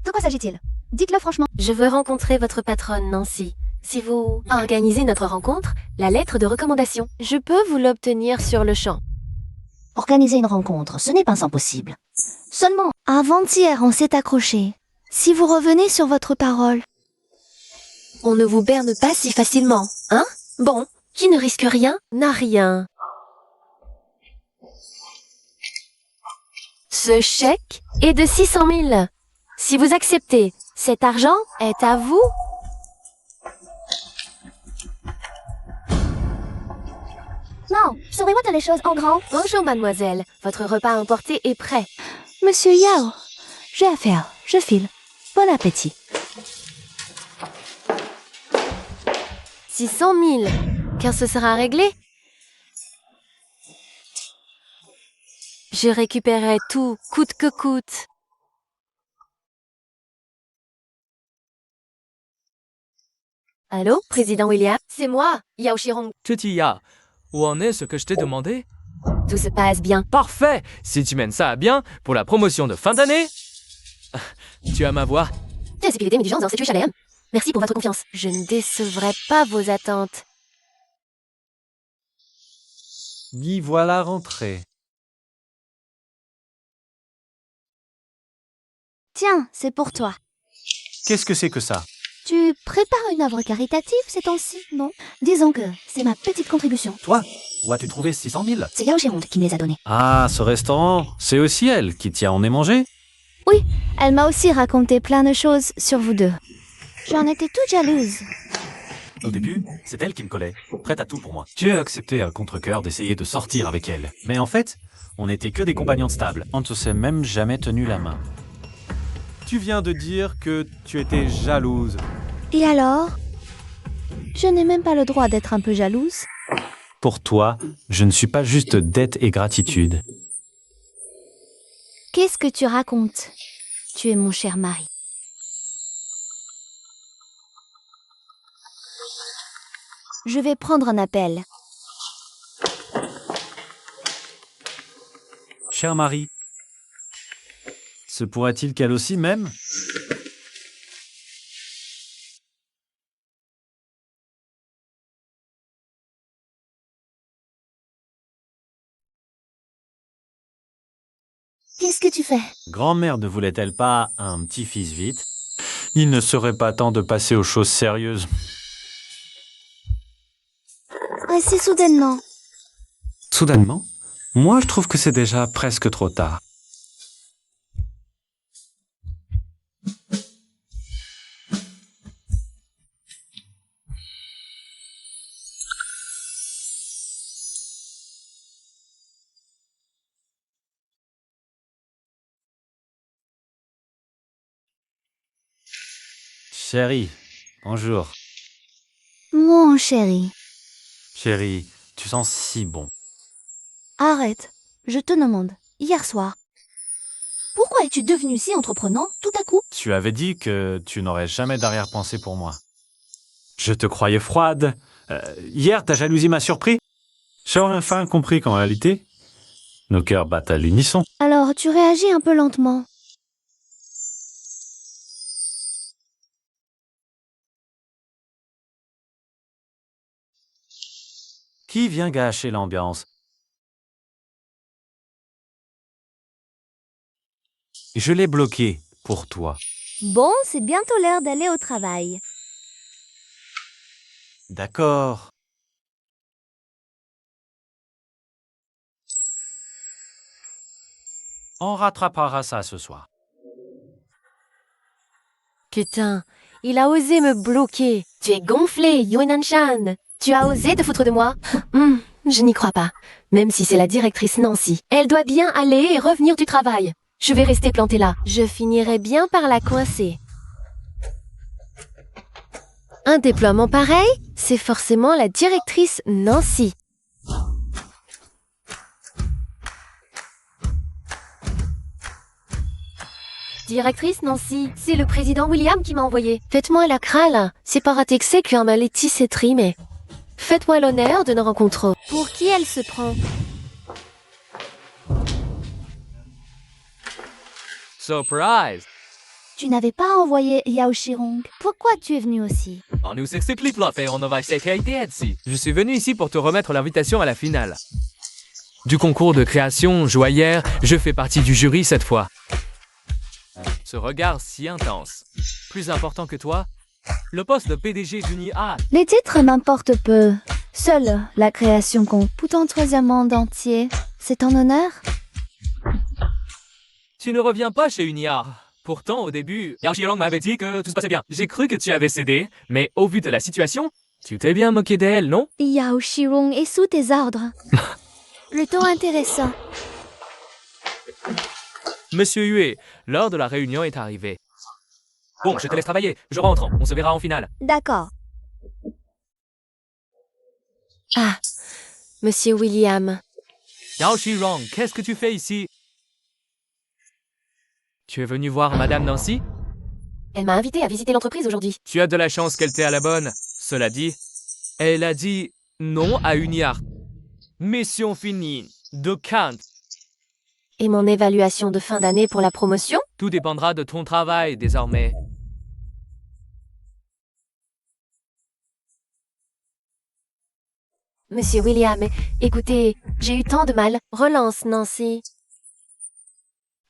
De quoi s'agit-il? Dites-le franchement. Je veux rencontrer votre patronne, Nancy. Si vous organisez notre rencontre, la lettre de recommandation. Je peux vous l'obtenir sur le champ. Organiser une rencontre, ce n'est pas impossible. Seulement, Avant-hier, on s'est accroché. Si vous revenez sur votre parole. On ne vous berne pas si facilement, hein? Bon, qui ne risque rien N'a rien. Ce chèque est de 600 000. Si vous acceptez, cet argent est à vous. Non, saurez-moi les choses en grand. Bonjour, mademoiselle. Votre repas emporté est prêt. Monsieur Yao, j'ai affaire. Je file. Bon appétit. 600 000. Quand ce sera réglé, je récupérerai tout, coûte que coûte. Allô, président William? C'est moi, Yao Shirong. Petit Ya, où en est ce que je t'ai demandé? Tout se passe bien. Parfait! Si tu mènes ça à bien, pour la promotion de fin d'année, tu as ma voix. La sécurité mais du genre dans cette Chalem. Merci pour votre confiance. Je ne décevrai pas vos attentes. Guy, voilà rentré. Tiens, c'est pour toi. Qu'est-ce que c'est que ça? Tu prépares une œuvre caritative ces temps-ci, non? Disons que c'est ma petite contribution. Toi, où as-tu trouvé 600 000? c'est Yao Shironde qui me les a donnés. Ah, ce restaurant, c'est aussi elle qui t'y a emmené manger? Elle m'a aussi raconté plein de choses sur vous deux. J'en étais toute jalouse. Au début, c'est elle qui me collait, prête à tout pour moi. Tu as accepté à contre-cœur d'essayer de sortir avec elle. Mais en fait, on n'était que des compagnons stables. On ne s'est même jamais tenu la main. Tu viens de dire que tu étais jalouse. Et alors? Je n'ai même pas le droit d'être un peu jalouse. Pour toi, je ne suis pas juste dette et gratitude. Qu'est-ce que tu racontes? Tu es mon cher mari. Je vais prendre un appel. Cher Marie, se pourrait-il qu'elle aussi m'aime? Qu'est-ce que tu fais? Grand-mère ne voulait-elle pas un petit-fils vite? Il ne serait pas temps de passer aux choses sérieuses. Assez soudainement. Soudainement? Moi, je trouve que c'est déjà presque trop tard. Chérie, bonjour. Mon chéri, Chérie, tu sens si bon. arrête. Je te demande. Hier soir. Pourquoi es-tu devenu si entreprenant tout à coup? Tu avais dit que tu n'aurais jamais d'arrière-pensée pour moi. Je te croyais froide. Hier, ta jalousie m'a surpris. J'aurais enfin compris qu'en réalité, nos cœurs battent à l'unisson. Alors, tu réagis un peu lentement. Qui vient gâcher l'ambiance? Je l'ai bloqué pour toi. Bon, c'est bientôt l'heure d'aller au travail. D'accord. On rattrapera ça ce soir. Putain, il a osé me bloquer. Tu es gonflé, Yuenan-chan. Tu as osé te foutre de moi? Je n'y crois pas. Même si c'est la directrice Nancy. Elle doit bien aller et revenir du travail. Je vais rester plantée là. Je finirai bien par la coincer. Un déploiement pareil, c'est forcément la directrice Nancy. Directrice Nancy, c'est le président William qui m'a envoyé. Faites-moi la crâle, c'est pas raté que c'est qu'un maletti c'est trimé. Faites-moi l'honneur de nos rencontres. Pour qui elle se prend? Surprise! Tu n'avais pas envoyé Yao Shirong. Pourquoi tu es venu aussi? On nous explique la fait, on va essayer ici. Je suis venu ici pour te remettre l'invitation à la finale. Du concours de création joaillère, je fais partie du jury cette fois. Ce regard si intense. Plus important que toi, le poste de PDG d'UniA. Les titres m'importent peu. Seule la création compte. Pour ton troisième monde entier, c'est ton honneur? Tu ne reviens pas chez UniA. Pourtant, au début, Yao Shirong m'avait dit que tout se passait bien. J'ai cru que tu avais cédé, mais au vu de la situation, tu t'es bien moqué d'elle, non? Yao Shirong est sous tes ordres. Plutôt intéressant. Monsieur Yue, l'heure de la réunion est arrivée. Bon, je te laisse travailler. Je rentre. On se verra en finale. D'accord. Ah, Monsieur William. Yao Shirong, qu'est-ce que tu fais ici? Tu es venu voir Madame Nancy? Elle m'a invité à visiter l'entreprise aujourd'hui. Tu as de la chance qu'elle t'ait à la bonne. Cela dit, elle a dit non à UniArt. Mission finie. De Kant. Et mon évaluation de fin d'année pour la promotion? Tout dépendra de ton travail désormais. Monsieur William, écoutez, j'ai eu tant de mal. Relance, Nancy.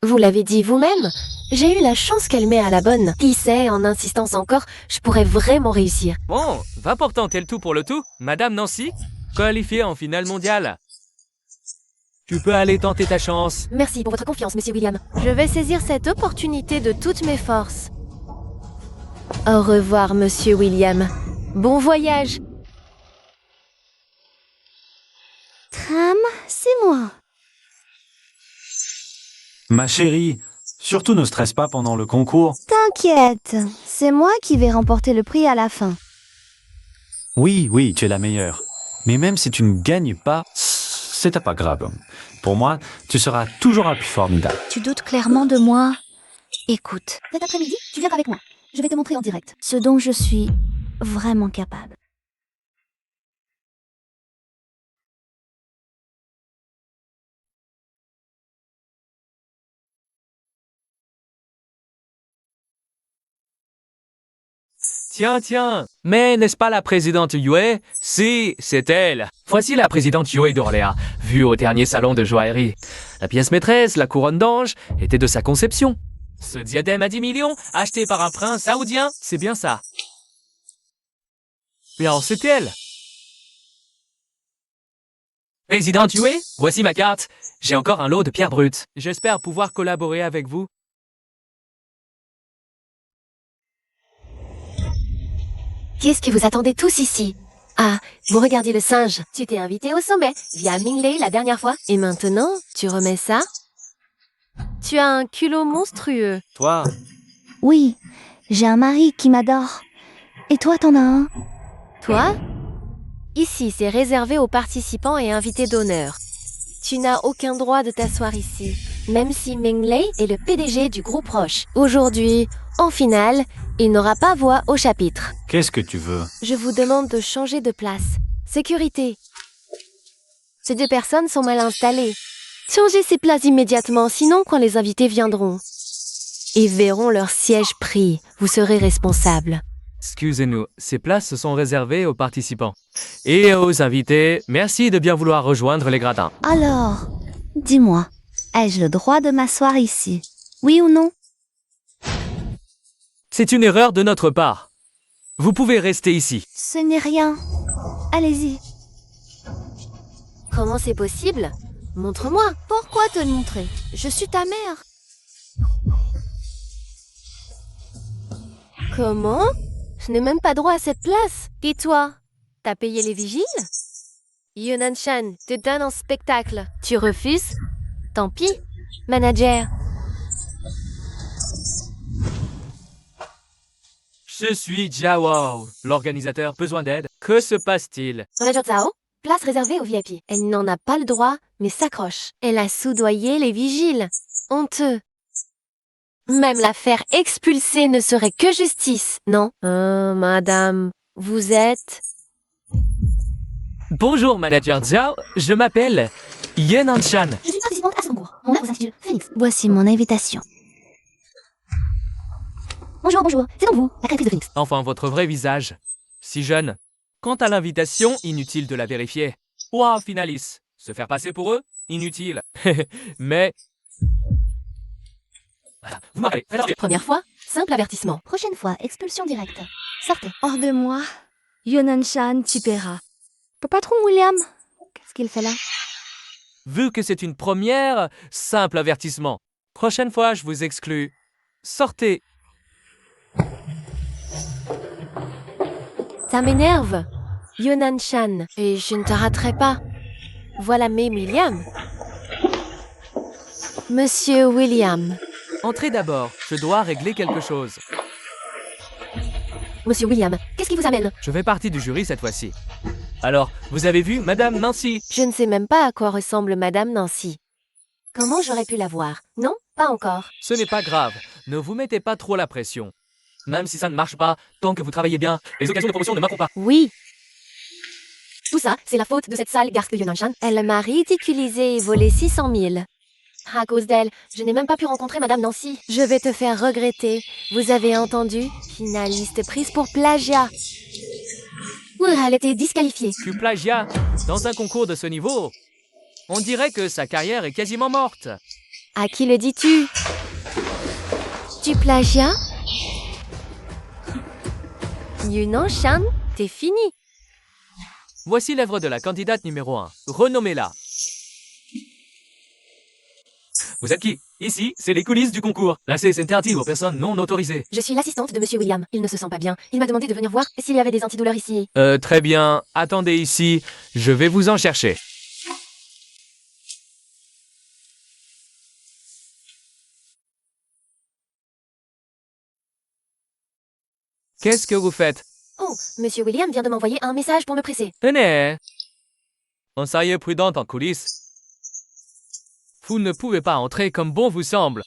Vous l'avez dit vous-même, j'ai eu la chance qu'elle met à la bonne. Qui sait, en insistant encore, je pourrais vraiment réussir. Bon, va pour tenter le tout pour le tout. Madame Nancy, qualifiée en finale mondiale. Tu peux aller tenter ta chance. Merci pour votre confiance, Monsieur William. Je vais saisir cette opportunité de toutes mes forces. Au revoir, Monsieur William. Bon voyage. Tram, c'est moi. Ma chérie, surtout ne stresse pas pendant le concours. T'inquiète, c'est moi qui vais remporter le prix à la fin. Oui, oui, tu es la meilleure. Mais même si tu ne gagnes pas, c'est pas grave. Pour moi, tu seras toujours la plus formidable. Tu doutes clairement de moi. Écoute, Cet après-midi, tu viens avec moi. Je vais te montrer en direct. ce dont je suis vraiment capable. Tiens, tiens. Mais n'est-ce pas la présidente Yue? Si, c'est elle. Voici la présidente Yue d'Orléans, vue au dernier salon de joaillerie. La pièce maîtresse, la couronne d'ange, était de sa conception. Ce diadème à 10 millions, acheté par un prince saoudien, c'est bien ça. Bien, c'est elle. Présidente Yue, voici ma carte. J'ai encore un lot de pierres brutes. J'espère pouvoir collaborer avec vous. Qu'est-ce que vous attendez tous ici? Ah, vous regardiez le singe. Tu t'es invité au sommet via Mingley la dernière fois. Et maintenant, tu remets ça? Tu as un culot monstrueux. Toi, Oui, j'ai un mari qui m'adore. Et toi, t'en as un? Toi? Ici, c'est réservé aux participants et invités d'honneur. Tu n'as aucun droit de t'asseoir ici. Même si Mingley est le PDG du groupe Roche. Aujourd'hui, en finale, il n'aura pas voix au chapitre. qu'est-ce que tu veux? Je vous demande de changer de place. Sécurité. Ces deux personnes sont mal installées. Changez ces places immédiatement, sinon quand les invités viendront et verront leur siège pris, vous serez responsable. Excusez-nous, ces places sont réservées aux participants. Et aux invités, merci de bien vouloir rejoindre les gradins. Alors, dis-moi, ai-je le droit de m'asseoir ici? Oui ou non? C'est une erreur de notre part. Vous pouvez rester ici. Ce n'est rien. Allez-y. Comment c'est possible? Montre-moi. Pourquoi te le montrer? Je suis ta mère. Comment? Je n'ai même pas droit à cette place. Et toi? T'as payé les vigiles? Yunan-chan te donne un spectacle. Tu refuses? Tant pis. Manager. Je suis Jiao, l'organisateur. Besoin d'aide? Que se passe-t-il? Manager Zhao, place réservée aux VIP. Elle n'en a pas le droit, mais s'accroche. Elle a soudoyé les vigiles. Honteux. Même la faire expulser ne serait que justice, non? Madame, vous êtes... Bonjour, manager Zhao. Je m'appelle Yenan Chan. Je suis participante à ce concours. Mon œuvre s'intitule Phoenix. Voici mon invitation. Bonjour, bonjour. C'est donc vous, la créatrice de Phoenix. Enfin, votre vrai visage. Si jeune. Quant à l'invitation, inutile de la vérifier. Ouah, Finalis. Se faire passer pour eux? Inutile. Mais... Vous m'arrêtez. Première fois, simple avertissement. Prochaine fois, expulsion directe. Sortez. Hors de moi. Yonan-chan, tu paieras. Le patron William, qu'est-ce qu'il fait là? Vu que c'est une première, simple avertissement. Prochaine fois, je vous exclus. Sortez. Ça m'énerve. Yonan-chan, et je ne te raterai pas. Voilà mes William. Monsieur William. Entrez d'abord. Je dois régler quelque chose. Monsieur William, qu'est-ce qui vous amène? Je fais partie du jury cette fois-ci. Alors, vous avez vu Madame Nancy? Je ne sais même pas à quoi ressemble Madame Nancy. Comment j'aurais pu la voir? Non, pas encore. Ce n'est pas grave. Ne vous mettez pas trop la pression. Même si ça ne marche pas, tant que vous travaillez bien, les occasions de promotion ne manqueront pas. Oui, Tout ça, c'est la faute de cette sale garce de Yonan-chan. elle m'a ridiculisé et volé 600 000. À cause d'elle, je n'ai même pas pu rencontrer Madame Nancy. Je vais te faire regretter. Vous avez entendu? Finaliste prise pour plagiat. Ouh, elle était disqualifiée. Tu plagiat dans un concours de ce niveau. On dirait que sa carrière est quasiment morte. À qui le dis-tu? Tu plagiat? Yonan-chan, t'es fini. Voici l'œuvre de la candidate numéro 1. Renommez-la. Vous êtes qui? Ici, c'est les coulisses du concours. Là, c'est interdit aux personnes non autorisées. Je suis l'assistante de Monsieur William. Il ne se sent pas bien. Il m'a demandé de venir voir s'il y avait des antidouleurs ici. Très bien. Attendez ici. Je vais vous en chercher. Qu'est-ce que vous faites? Oh, Monsieur William vient de m'envoyer un message pour me presser. Tenez. En sérieux prudente en coulisses. Vous ne pouvez pas entrer comme bon vous semble.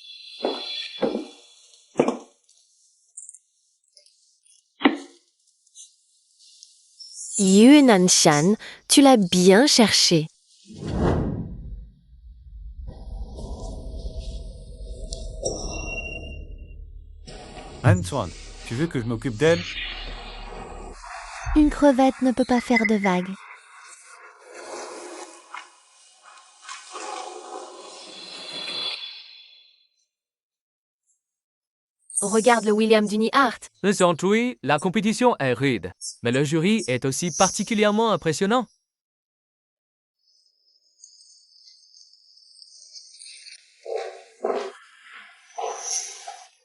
Yonan-chan, tu l'as bien cherché. Antoine, tu veux que je m'occupe d'elle? Une crevette ne peut pas faire de vagues. Regarde le William d'Uni Art. Le oui, la compétition est rude, mais le jury est aussi particulièrement impressionnant.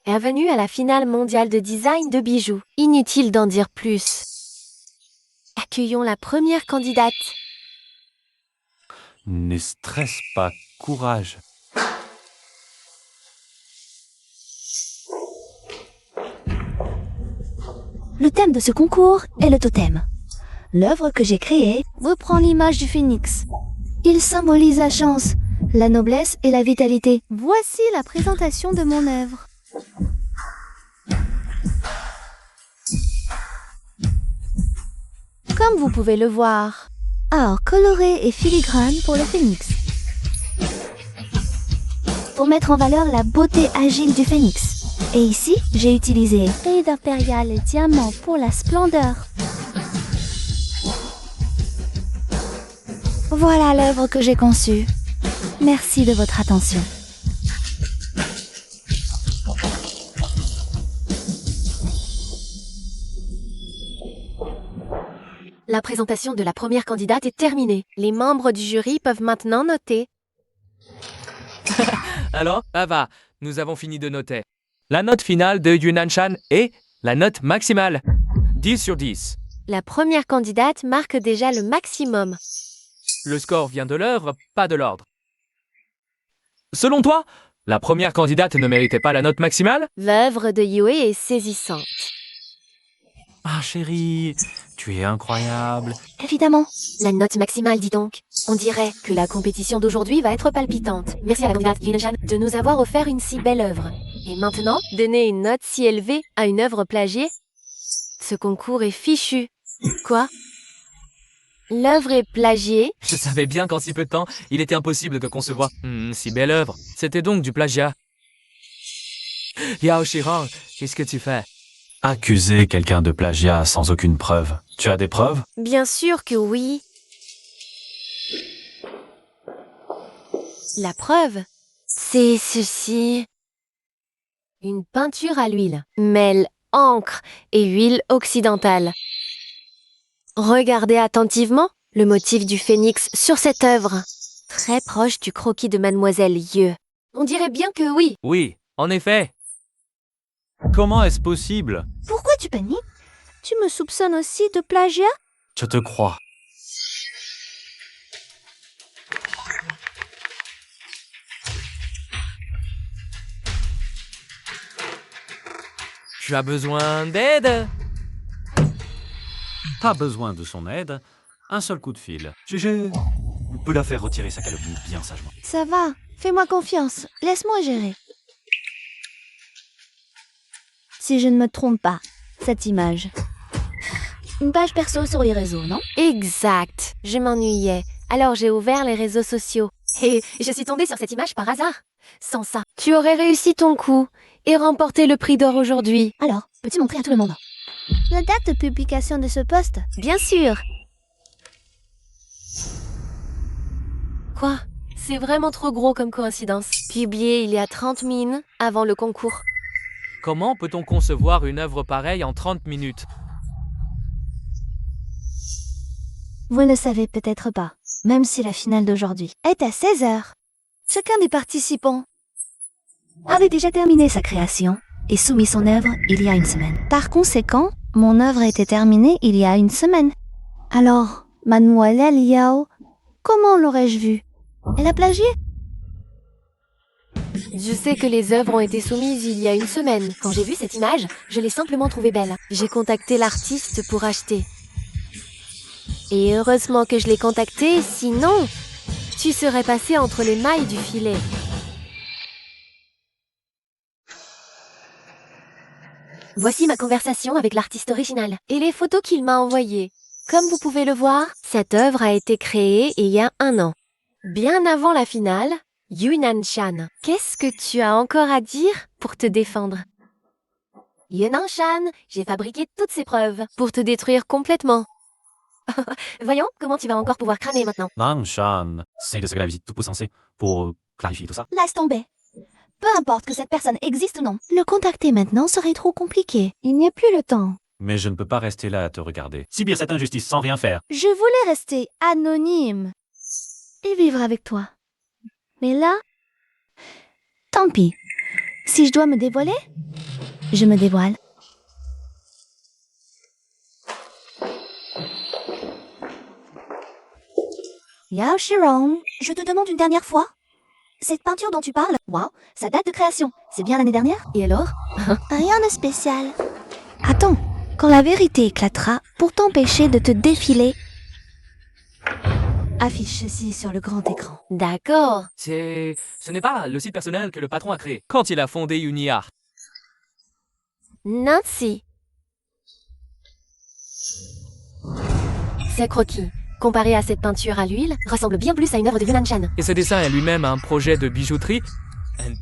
Bienvenue à la finale mondiale de design de bijoux. Inutile d'en dire plus. Accueillons la première candidate. Ne stresse pas, courage. Le thème de ce concours est le totem. L'œuvre que j'ai créée Reprends l'image du phénix. Il symbolise la chance, la noblesse et la vitalité. Voici la présentation de mon œuvre. Comme vous pouvez le voir, Art coloré et filigrane pour le phénix. Pour mettre en valeur la beauté agile du phénix. Et ici, j'ai utilisé ride impériale et diamant pour la splendeur. Voilà l'œuvre que j'ai conçue. Merci de votre attention. La présentation de la première candidate est terminée. Les membres du jury peuvent maintenant noter. Alors, ça va, nous avons fini de noter. La note finale de Yonan-chan est la note maximale. 10 sur 10. La première candidate marque déjà le maximum. Le score vient de l'œuvre, pas de l'ordre. Selon toi, la première candidate ne méritait pas la note maximale? L'œuvre de Yue est saisissante. Ah chérie, tu es incroyable. Évidemment. La note maximale, dis donc. On dirait que la compétition d'aujourd'hui va être palpitante. Merci à la candidate Yin Shan De nous avoir offert une si belle œuvre. Et maintenant, Donner une note si élevée à une œuvre plagiée? Ce concours est fichu. Quoi? L'œuvre est plagiée? Je savais bien qu'en si peu de temps, il était impossible de concevoir si belle œuvre. C'était donc du plagiat. Yao Shirang, qu'est-ce que tu fais? Accuser quelqu'un de plagiat sans aucune preuve. Tu as des preuves? Bien sûr que oui. La preuve, c'est ceci. une peinture à l'huile. Mêle encre et huile occidentale. Regardez attentivement le motif du phénix sur cette œuvre. Très proche du croquis de Mademoiselle Yeu. On dirait bien que oui. Oui, en effet. Comment est-ce possible? Pourquoi tu paniques? Tu me soupçonnes aussi de plagiat? Je te crois. Tu as besoin d'aide? Pas besoin de son aide. Un seul coup de fil. GG. On peut la faire retirer sa calomnie bien sagement. Ça va, fais-moi confiance, laisse-moi gérer. Si je ne me trompe pas, cette image. Une page perso sur les réseaux, non? Exact. Je m'ennuyais. Alors j'ai ouvert les réseaux sociaux. Et je suis tombée sur cette image par hasard. Sans ça. Tu aurais réussi ton coup et remporté le prix d'or aujourd'hui. Alors, peux-tu montrer à tout le monde? La date de publication de ce post? Bien sûr. Quoi? C'est vraiment trop gros comme coïncidence. Publié il y a 30 mines avant le concours. Comment peut-on concevoir une œuvre pareille en 30 minutes? Vous ne le savez peut-être pas, même si la finale d'aujourd'hui est à 16h. Chacun des participants Avait déjà terminé sa création et soumis son œuvre il y a une semaine. Par conséquent, mon œuvre a été terminée il y a une semaine. Alors, Mademoiselle Yao, comment l'aurais-je vue? Elle a plagié? Je sais que les œuvres ont été soumises il y a une semaine. Quand j'ai vu cette image, je l'ai simplement trouvée belle. J'ai contacté l'artiste pour acheter. Et heureusement que je l'ai contacté, sinon, tu serais passé entre les mailles du filet. Voici ma conversation avec l'artiste original. Et les photos qu'il m'a envoyées. Comme vous pouvez le voir, cette œuvre a été créée il y a 1 an. Bien avant la finale, Yunan Shan. qu'est-ce que tu as encore à dire pour te défendre? Yunan Shan, j'ai fabriqué toutes ces preuves. Pour te détruire complètement. Voyons comment tu vas encore pouvoir crâner maintenant. Nanshan, c'est de ce que la visite tout sensé pour clarifier tout ça. Laisse tomber. Peu importe que cette personne existe ou non. Le contacter maintenant serait trop compliqué. Il n'y a plus le temps. Mais je ne peux pas rester là à te regarder. Subir cette injustice sans rien faire. Je voulais rester anonyme et vivre avec toi. Mais là, tant pis. Si je dois me dévoiler, je me dévoile. Yao Shirong, je te demande une dernière fois. Cette peinture dont tu parles, waouh, sa date de création, c'est bien l'année dernière? Et alors? Rien de spécial. Attends, quand la vérité éclatera, pour t'empêcher de te défiler, affiche ceci sur le grand écran. D'accord. Ce n'est pas le site personnel que le patron a créé quand il a fondé UniArt. Nancy. Ces croquis, comparé à cette peinture à l'huile, ressemble bien plus à une œuvre de Yunan Shan. Et ce dessin est lui-même un projet de bijouterie.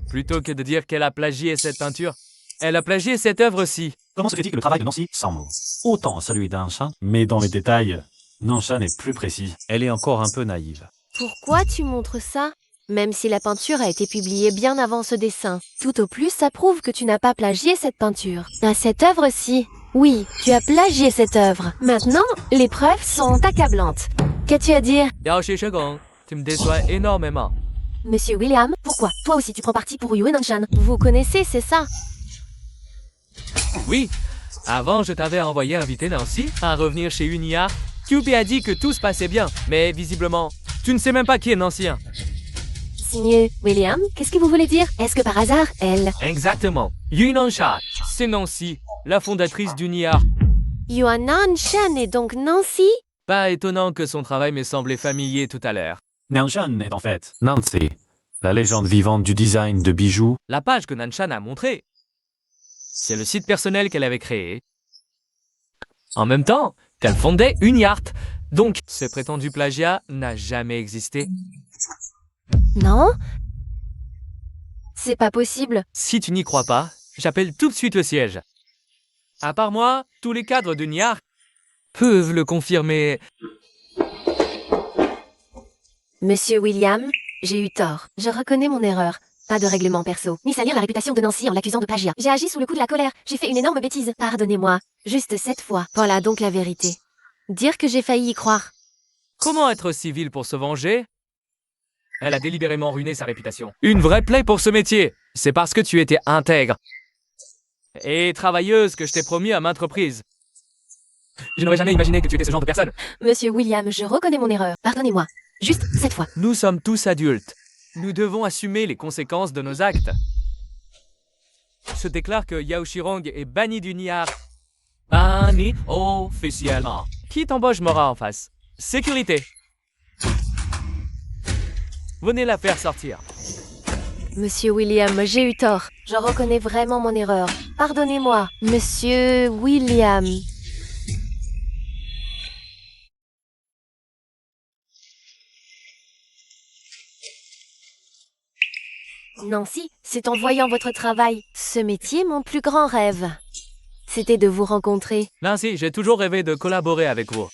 Plutôt que de dire qu'elle a plagié cette peinture, elle a plagié cette œuvre-ci. Comment se critique le travail de Nancy sans mots? Autant celui d'Anshan, mais dans les détails, Nanshan est plus précis. Elle est encore un peu naïve. Pourquoi tu montres ça? Même si la peinture a été publiée bien avant ce dessin. Tout au plus, ça prouve que tu n'as pas plagié cette peinture. À cette œuvre-ci. Oui, tu as plagié cette œuvre. Maintenant, les preuves sont accablantes. Qu'as-tu à dire? Yao Shishigong, tu me déçois énormément. Monsieur William, pourquoi? Toi aussi tu prends parti pour Yunan Shan. Vous connaissez, c'est ça? Oui, avant je t'avais envoyé inviter Nancy à revenir chez UniArt. QP a dit que tout se passait bien, mais visiblement, tu ne sais même pas qui est Nancy. Signé William, qu'est-ce que vous voulez dire? Est-ce que par hasard, elle... Exactement. Yunan Shan, c'est Nancy, la fondatrice d'UniArt. Yuan Shan est donc Nancy? Pas étonnant que son travail m'ait semblé familier tout à l'heure. Nanshan est en fait Nancy, la légende vivante du design de bijoux. La page que Nanshan a montrée, c'est le site personnel qu'elle avait créé. En même temps, qu'elle fondait UniArt. Donc, ce prétendu plagiat n'a jamais existé. Non? C'est pas possible. Si tu n'y crois pas, j'appelle tout de suite le siège. À part moi, tous les cadres d'UniArt peuvent le confirmer. Monsieur William, j'ai eu tort. Je reconnais mon erreur. Pas de règlement perso, ni salir la réputation de Nancy en l'accusant de plagiat. J'ai agi sous le coup de la colère. J'ai fait une énorme bêtise. Pardonnez-moi. Juste cette fois. Voilà donc la vérité. Dire que j'ai failli y croire. Comment être civil pour se venger? Elle a délibérément ruiné sa réputation. Une vraie plaie pour ce métier. C'est parce que tu étais intègre et travailleuse que je t'ai promis à maintes reprises. Je n'aurais jamais imaginé que tu étais ce genre de personne. Monsieur William, je reconnais mon erreur. Pardonnez-moi. Juste cette fois. Nous sommes tous adultes. Nous devons assumer les conséquences de nos actes. Je déclare que Yao Shirong est banni du Niar. Banni officiellement. Qui t'embauche m'aura en face? Sécurité. Venez la faire sortir. Monsieur William, j'ai eu tort. Je reconnais vraiment mon erreur. Pardonnez-moi. Monsieur William. Nancy, c'est en voyant votre travail. Ce métier, mon plus grand rêve. C'était de vous rencontrer. Nancy, j'ai toujours rêvé de collaborer avec vous.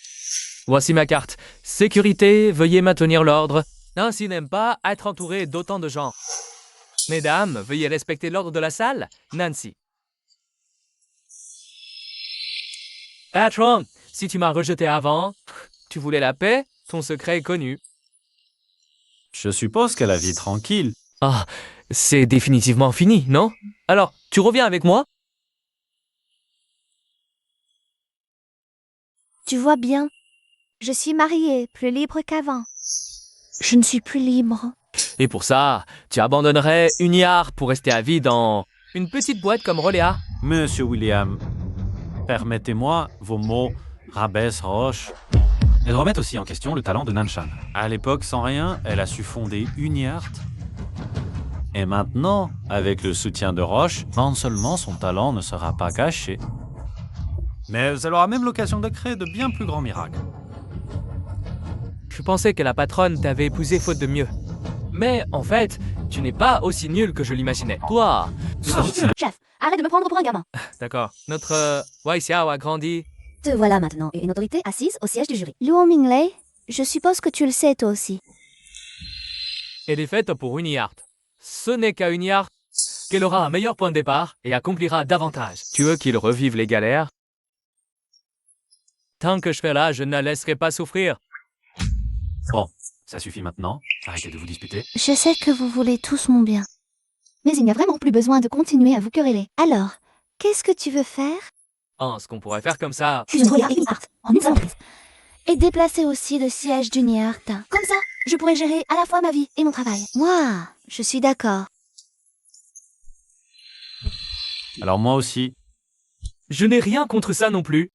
Voici ma carte. Sécurité, veuillez maintenir l'ordre. Nancy n'aime pas être entourée d'autant de gens. Mesdames, veuillez respecter l'ordre de la salle. Nancy. Patron, si tu m'as rejeté avant, tu voulais la paix, ton secret est connu. Je suppose qu'elle a vie tranquille. Ah, c'est définitivement fini, non? Alors, tu reviens avec moi? Tu vois bien, je suis mariée, plus libre qu'avant. Je ne suis plus libre. Et pour ça, tu abandonnerais UniArt pour rester à vie dans une petite boîte comme Roléa. Monsieur William, permettez-moi vos mots rabaisse roche. Elles remettent aussi en question le talent de Nanshan. À l'époque, sans rien, elle a su fonder UniArt. Et maintenant, avec le soutien de Roche, non seulement son talent ne sera pas caché, mais elle aura même l'occasion de créer de bien plus grands miracles. Je pensais que la patronne t'avait épousé faute de mieux. Mais en fait, tu n'es pas aussi nul que je l'imaginais. Toi, Chef, arrête de me prendre pour un gamin. d'accord, notre Wai Xiao a grandi. Te voilà maintenant, et une autorité assise au siège du jury. Luo Minglei, je suppose que tu le sais toi aussi. Elle est faite pour UniArt. Ce n'est qu'à UniArt qu'elle aura un meilleur point de départ et accomplira davantage. Tu veux qu'il revive les galères? Tant que je fais là, je ne la laisserai pas souffrir. Bon, ça suffit maintenant. Arrêtez de vous disputer. Je sais que vous voulez tous mon bien. Mais il n'y a vraiment plus besoin de continuer à vous quereller. Alors, qu'est-ce que tu veux faire? Ah, ce qu'on pourrait faire comme ça. Fusion Roya et UniArt, en une seule entreprise. Et déplacer aussi le siège d'UniArt. Comme ça, je pourrais gérer à la fois ma vie et mon travail. Moi, je suis d'accord. Alors moi aussi. Je n'ai rien contre ça non plus.